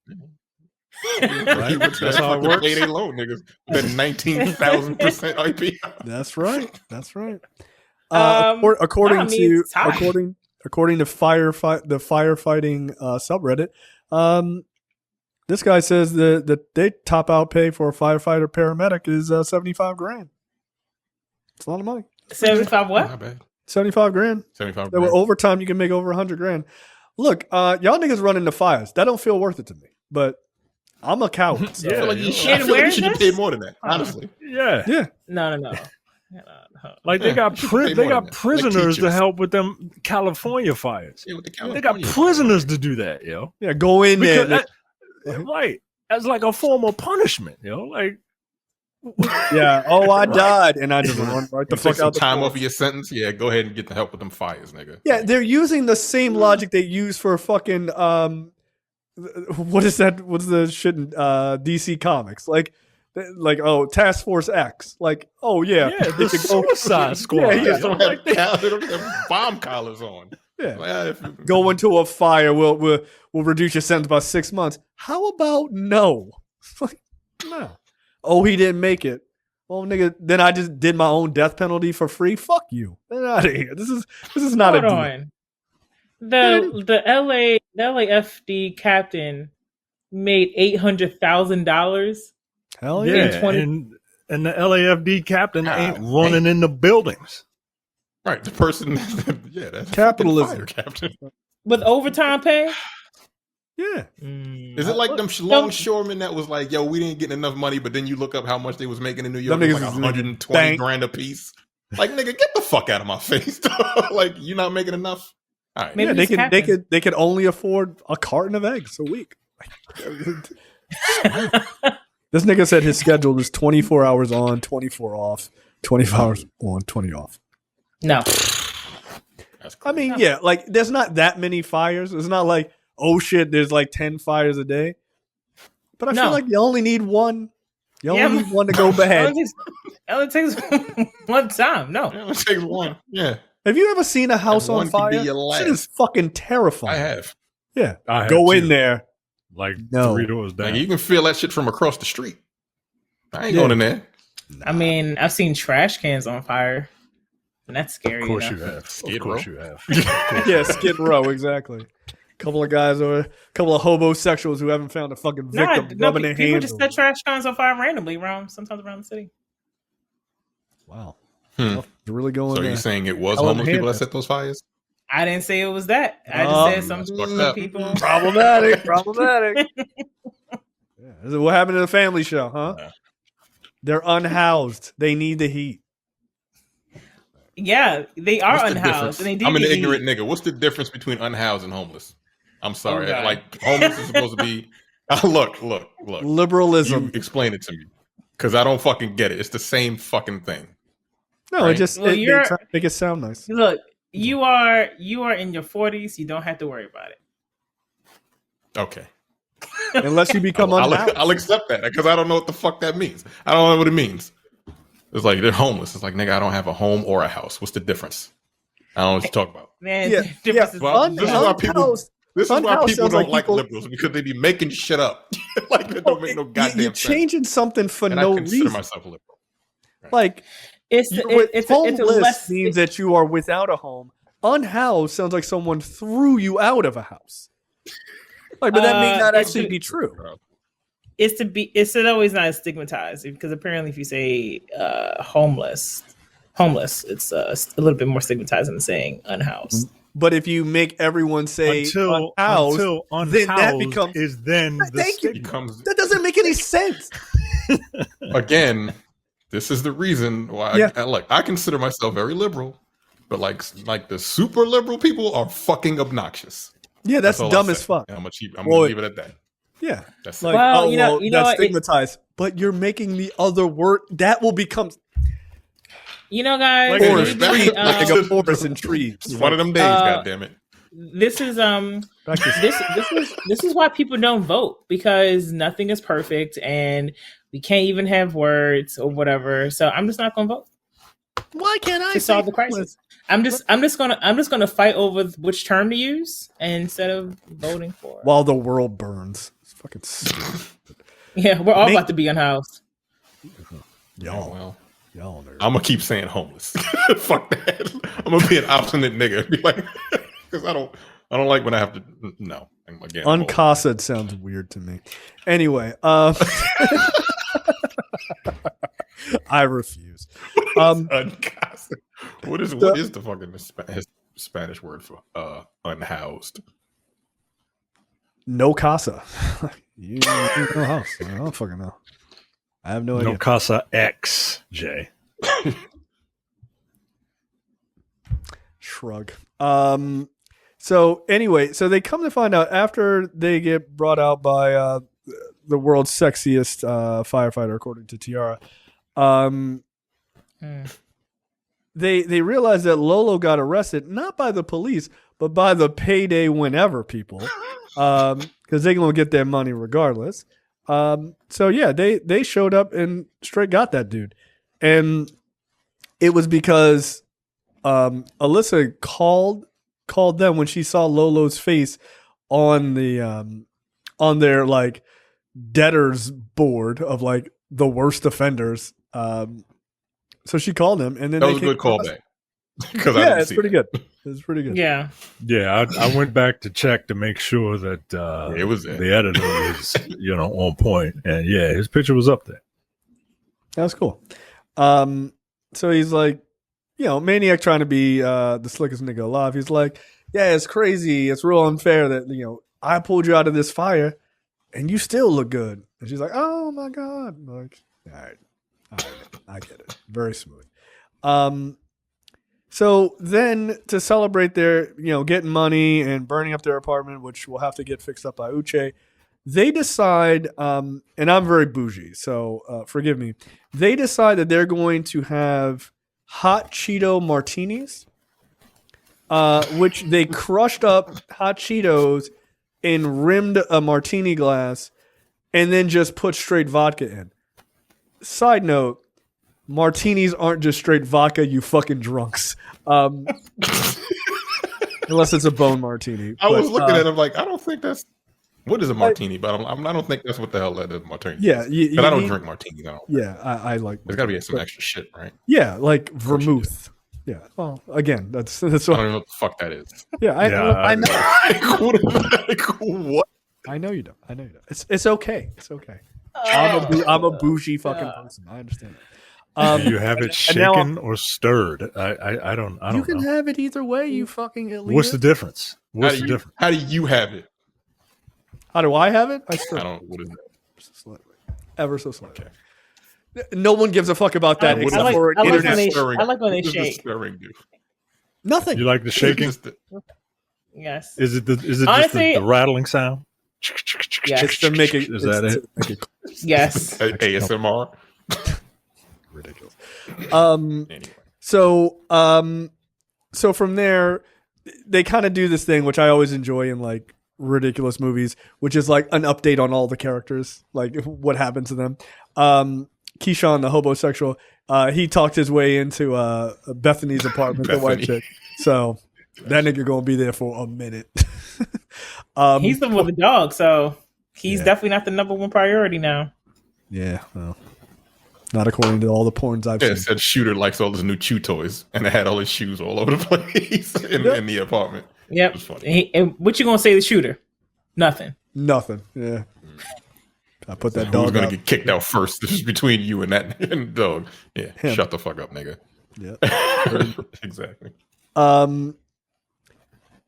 Right? That's how it works. Payday loan, niggas. That 19,000% IP. That's right. According to the firefighting subreddit, this guy says that they top out pay for a firefighter paramedic is $75,000. It's a lot of money. 75 what? Not bad. $75,000. 75. With overtime, you can make over $100,000. Look, y'all niggas run into fires. That don't feel worth it to me. But I'm a coward. So. I feel like you should get paid more than that. Honestly. Yeah. No. Like they got prisoners to help with them California fires. Yeah, with the they got prisoners to do that, yo. Yeah, go in there. Right. As like a form of punishment, like. Yeah. Oh, I died, and I just run right the fuck out. Time off of your sentence. Yeah, go ahead and get the help with them fires, nigga. Yeah, they're using the same logic they use for fucking what is that? What's the shit in DC Comics? Like Task Force X. Like, oh yeah, the Suicide Squad. Yeah, they don't have bomb collars on. Yeah, go into a fire. We'll reduce your sentence by 6 months. How about no? Like, no. Oh, he didn't make it. Well, nigga, then I just did my own death penalty for free. Fuck you. Get out of here. This is not Hold a deal. on. The LAFD captain made $800,000. Hell yeah. And the LAFD captain ain't running in the buildings. Right. The person that's capitalism. Captain. With overtime pay? Yeah. Is it like them longshoremen that was like, yo, we didn't get enough money, but then you look up how much they was making in New York, it was like $120,000 a piece. Like, nigga, get the fuck out of my face. Like, you're not making enough. All right. Maybe they could only afford a carton of eggs a week. This nigga said his schedule is 24 hours on, 24 off, 24 hours on, 20 off. No. I mean, yeah, like there's not that many fires. It's not like, oh shit, there's like 10 fires a day. But I feel like you only need one. You only need one to go bad. It only takes one time. No. It only takes one. Yeah. Have you ever seen a house on fire? Shit is fucking terrifying. I have. Yeah. I go have in there. Like 3 doors down. Like, you can feel that shit from across the street. I ain't going in there. I mean, I've seen trash cans on fire. And that's scary. Of course you have. Skid Of course Row. you have. Yeah, Skid Row, exactly. Couple of guys or a couple of homosexuals who haven't found a fucking victim rubbing their hands. People just set trash cans on fire randomly sometimes around the city. Wow. They're really going So there. you're saying it was homeless people that set those fires? I didn't say it was that. I just said some people. Problematic. Yeah. This is what happened to the family show, huh? Yeah. They're unhoused. They need the heat. Yeah, they are unhoused. And I'm an ignorant nigga. What's the difference between unhoused and homeless? I'm sorry. Like, homeless is supposed to be... Look. Liberalism. You explain it to me. Because I don't fucking get it. It's the same fucking thing. No, right? it just they try to make it sound nice. Look, you are in your 40s. You don't have to worry about it. Okay. Unless you become unhoused. I'll accept that because I don't know what the fuck that means. I don't know what it means. It's like they're homeless. It's like, nigga, I don't have a home or a house. What's the difference? I don't know what you're talking about. Man, this is why people don't like liberals because they be making shit up. Like they don't make no goddamn sense. You're changing something for and no I consider reason. myself a liberal. Right. Like homeless means that you are without a home. Unhoused sounds like someone threw you out of a house. Like, but that may not actually be true. It's always not stigmatized because apparently if you say homeless, it's a little bit more stigmatized than saying unhoused. But if you make everyone say until unhoused, then that unhoused becomes is then the Thank you. stigma. that doesn't make any sense. Again, this is the reason why I consider myself very liberal, but like the super liberal people are fucking obnoxious. Yeah, that's all dumb I'll as say. fuck. I'm gonna leave it at that. Yeah, That's like Well, you know that's what, stigmatized. But you're making the other word that will become You know, guys, Like forest maybe, tree, like a um, forest and trees. it's one of them days. God damn it! this is this is why people don't vote, because nothing is perfect and we can't even have words or whatever. So I'm just not going to vote. Why can't I to solve the crisis? I'm just gonna fight over which term to use instead of voting for it. While the world burns. It's fucking stupid. Yeah, we're all about to be unhoused. Y'all I'm nerds. gonna keep saying homeless. Fuck that. I'm gonna be an obstinate nigga. Be like, because I don't like when I have to. No, again. Uncasted sounds weird to me. Anyway, I refuse. Uncasted. What is the fucking Spanish word for unhoused? No casa. you no house. I don't fucking know. I have no idea. No casa X, Jay. Shrug. So anyway, so they come to find out after they get brought out by the world's sexiest firefighter, according to Tiara. They realize that Lolo got arrested not by the police, but by the payday whenever people, because they're gonna get their money regardless. So yeah, they showed up and straight got that dude, and it was because Alyssa called them when she saw Lolo's face on the on their like debtors board of like the worst offenders. So she called him, and then that was a good callback. Yeah, it's pretty good. It's pretty good. Yeah. I went back to check to make sure that it was the editor was on point, and yeah, his picture was up there. That was cool. So he's like, maniac trying to be the slickest nigga alive. He's like, yeah, it's crazy. It's real unfair that I pulled you out of this fire, and you still look good. And she's like, oh my god. I'm like, all right, I get it. Very smooth. So then to celebrate their, getting money and burning up their apartment, which will have to get fixed up by Uche, they decide, and I'm very bougie, so forgive me. They decide that they're going to have hot Cheeto martinis, which they crushed up hot Cheetos and rimmed a martini glass and then just put straight vodka in. Side note, martinis aren't just straight vodka, you fucking drunks. Unless it's a bone martini. I was looking at him like, I don't think that's what is a martini, but I don't think that's what the hell that is martini. Yeah, but I don't drink martinis. I like. There's got to be some extra shit, right? Yeah, like vermouth. Yeah. Well, again, that's what, I don't know what the fuck that is. Yeah, I know. What? I know you don't. It's okay. It's okay. I'm a bougie fucking person. I understand that. Do you have it shaken or stirred? I don't know. You can have it either way. You fucking elitist. What's the difference? How do you have it? How do I have it? I stir. I don't. What is that? Slightly. Ever so slightly. Okay. No one gives a fuck about that except for internet. I like when they shake. shake. Stirring do? Nothing. You like the shaking? Yes. Is it Honestly, just the rattling sound? Yes. It's to make it. Is that it? Yes. ASMR. Ridiculous. Anyway. So from there, they kind of do this thing which I always enjoy in like ridiculous movies, which is like an update on all the characters, like what happened to them. Keyshawn, the homosexual, he talked his way into Bethany's apartment, the white chick. So that nigga gonna be there for a minute. He's the one with the dog, so he's definitely not the number one priority now. Yeah, well, not according to all the porns I've seen. It said Shooter likes all his new chew toys, and it had all his shoes all over the place in the apartment. Yep. It was funny. And what you gonna say to the shooter? Nothing. Yeah. I put that dog. Who's gonna out. get kicked out first? This is between you and that and the dog. Yeah. Him. Shut the fuck up, nigga. Yeah. Exactly.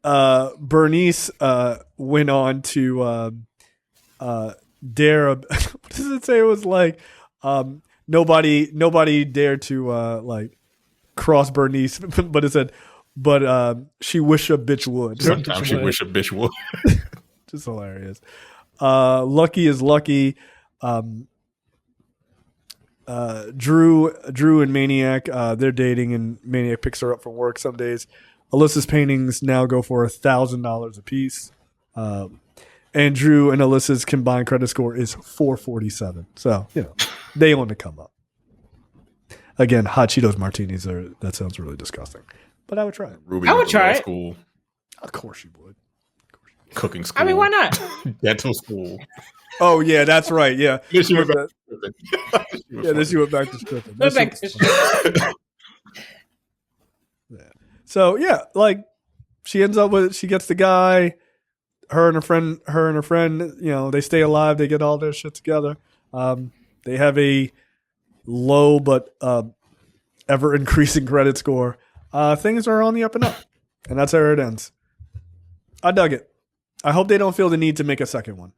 Bernice went on to dare. What does it say? It was like nobody dared to like cross Bernice, but it said, but she wish a bitch would. Sometimes she wish a bitch would. Just hilarious. Lucky is lucky. Drew and Maniac, they're dating, and Maniac picks her up from work some days. Alyssa's paintings now go for $1,000 a piece. And Drew and Alyssa's combined credit score is 447. So, they own to come up. Again, hot Cheetos martinis that sounds really disgusting. But I would try it. Ruby I would went to try law it. School, Of course you would. cooking school. I mean, why not? Dental school. Oh, yeah, that's right. Yeah. Then she went back to stripping. Yeah, then she went back to stripping. Go back to Yeah. So yeah, like she gets the guy, her and her friend, they stay alive, they get all their shit together. They have a low but ever increasing credit score. Things are on the up and up. And that's how it ends. I dug it. I hope they don't feel the need to make a second one.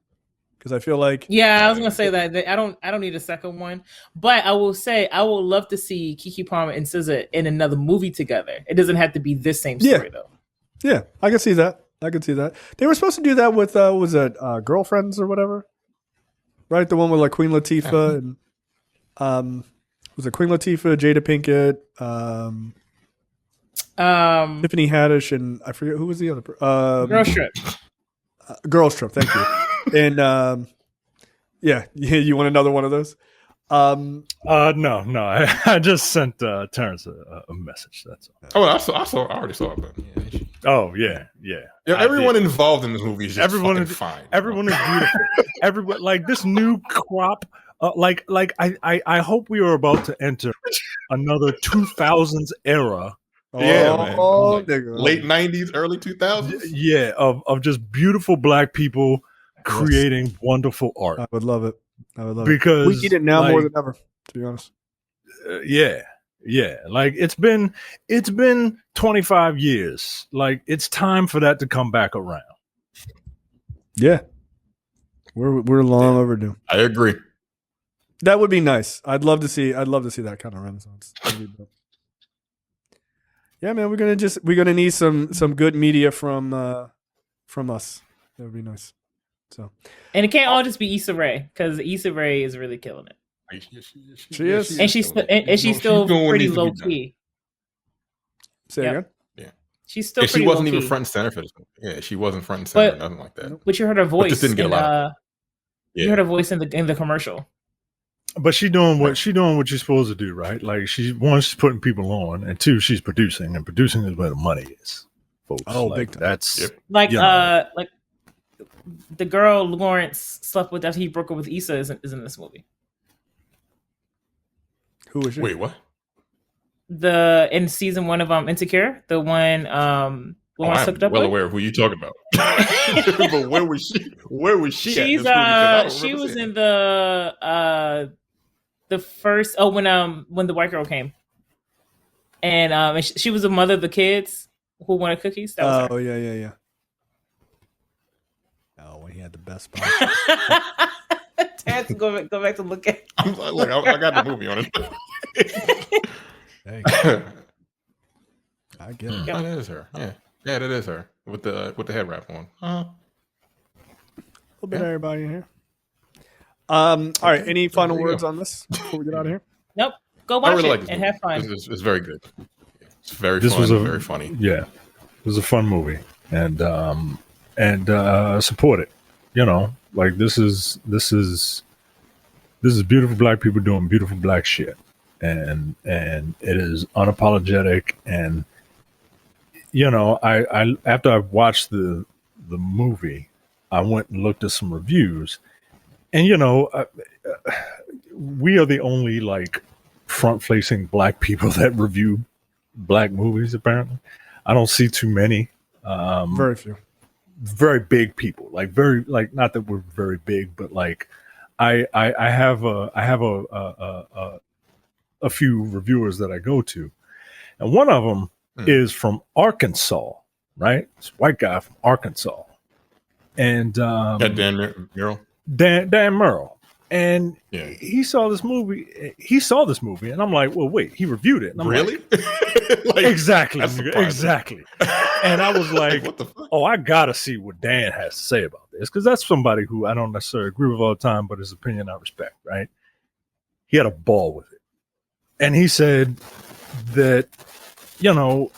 Because I feel like Yeah, I was gonna say that I don't need a second one, but I will say I would love to see Keke Palmer and SZA in another movie together. It doesn't have to be this same story though. Yeah, I can see that. They were supposed to do that with was it Girlfriends or whatever, right? The one with like Queen Latifah and was it Queen Latifah, Jada Pinkett, Tiffany Haddish, and I forget who was the other. Girl Trip. Girls Trip. Thank you. And yeah, you want another one of those? No. I just sent Terrence a message. That's all. Oh, I already saw it. But Yeah. Everyone involved in this movie is just fine. Everyone is beautiful. Everyone, like this new crop. I hope we are about to enter another 2000s era. Yeah, man. Oh, Late 90s, early 2000s. Yeah, of just beautiful black people creating wonderful art. I would love it. Because we need it now more than ever, to be honest. Yeah. Like it's been 25 years. Like it's time for that to come back around. Yeah, we're long overdue. I agree. That would be nice. I'd love to see that kind of renaissance. Yeah, man, we're gonna need some good media from us. That would be nice. So, And it can't all just be Issa Rae because Issa Rae is really killing it. She is. And she's still pretty low key. Say again. Yeah, she's still. She pretty wasn't low-key. even front and center for this. Yeah, she wasn't front and center, nothing like that. But you heard her voice. Just didn't get a lot. You heard her voice in the commercial. But she's doing what she's supposed to do, right? Like she's putting people on, and two, she's producing, and producing is where the money is, folks. Oh, like, big time. That's like the girl Lawrence slept with after he broke up with Issa is in this movie. Who was she? Wait, what? In season 1 of Insecure, the one Lawrence hooked up well with. aware of who you're talking about. But where was she? Where was she? She's she was in the first when the white girl came, and she was the mother of the kids who wanted cookies. That was her. Yeah. Oh, when he had the best spot. I had to go back to look at. I'm like, look, I got the movie on it. Hey, I get it. That is her. Yeah, that is her with the head wrap on. A little bit of everybody in here. All right. Any final words on this before we get out of here? Nope. Go watch really it like and have fun. It's very good. It's very fun. Very funny. Yeah, it was a fun movie, and support it. Like this is beautiful black people doing beautiful black shit, and it is unapologetic. And I after I watched the movie, I went and looked at some reviews, and we are the only like front-facing black people that review black movies. Apparently, I don't see too many. Very few. Very big people, like very like not that we're very big, but like I have a few reviewers that I go to, and one of them is from Arkansas, right? This white guy from Arkansas, and That Dan Mural. Dan Merle. And Yeah. he saw this movie. And I'm like, well, wait, he reviewed it. And I'm Really? like, exactly, that's surprising. exactly. And I was like, what the fuck? oh, I gotta see what Dan has to say about this, because that's somebody who I don't necessarily agree with all the time, but his opinion I respect. Right? He had a ball with it, and he said that, you know,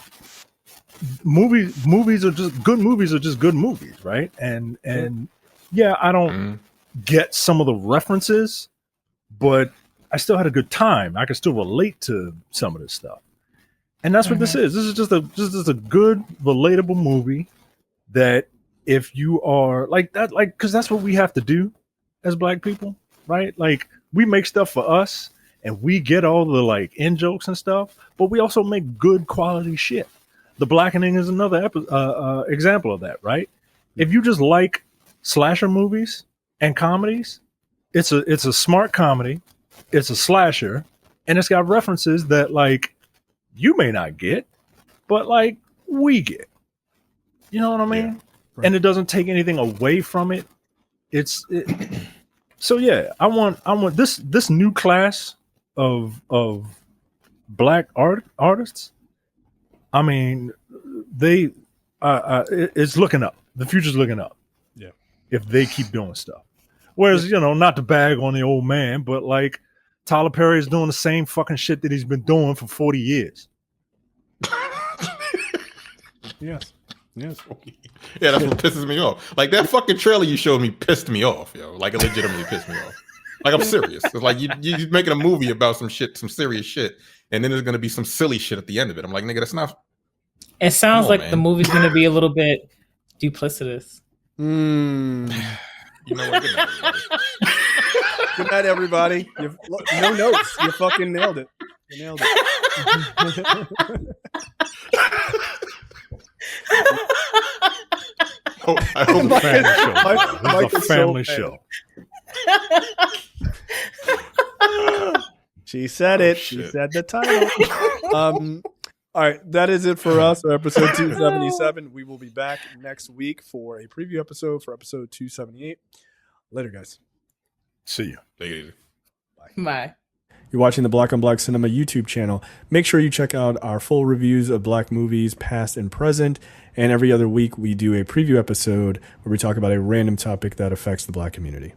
movies are just good movies, right? And yeah, I don't get some of the references, but I still had a good time. I can still relate to some of this stuff. And that's what this is. This is just a good, relatable movie that if you are like that, like, because that's what we have to do as Black people, right? Like, we make stuff for us and we get all the like in jokes and stuff, but we also make good quality shit. The Blackening is another example of that, right? If you just like slasher movies and comedies, it's a smart comedy, it's a slasher, and it's got references that like you may not get, but like we get. You know what I mean? Yeah, right. And it doesn't take anything away from it. So yeah, I want this new class of Black artists. I mean, it's looking up. The future's looking up. Yeah. If they keep doing stuff. Whereas, you know, not to bag on the old man, but like Tyler Perry is doing the same fucking shit that he's been doing for 40 years. Yes. Yes. Yeah, that's what pisses me off. Like, that fucking trailer you showed me pissed me off, yo. Like, it legitimately pissed me off. Like, I'm serious. It's like you're making a movie about some shit, some serious shit, and then there's gonna be some silly shit at the end of it. I'm like, nigga, that's not. It sounds like man. the movie's going to be a little bit duplicitous. Mm. You know what? Good night, everybody. Good night, everybody. No notes. You fucking nailed it. You nailed it. I hope Mike- Family show. Mike- Mike This is is a so family bad. show. She said it. She shit. said the title. All right, that is it for us for episode 277. We will be back next week for a preview episode for episode 278. Later, guys. See you. Take it easy. Bye. You're watching the Black on Black Cinema YouTube channel. Make sure you check out our full reviews of Black movies, past and present. And every other week, we do a preview episode where we talk about a random topic that affects the Black community.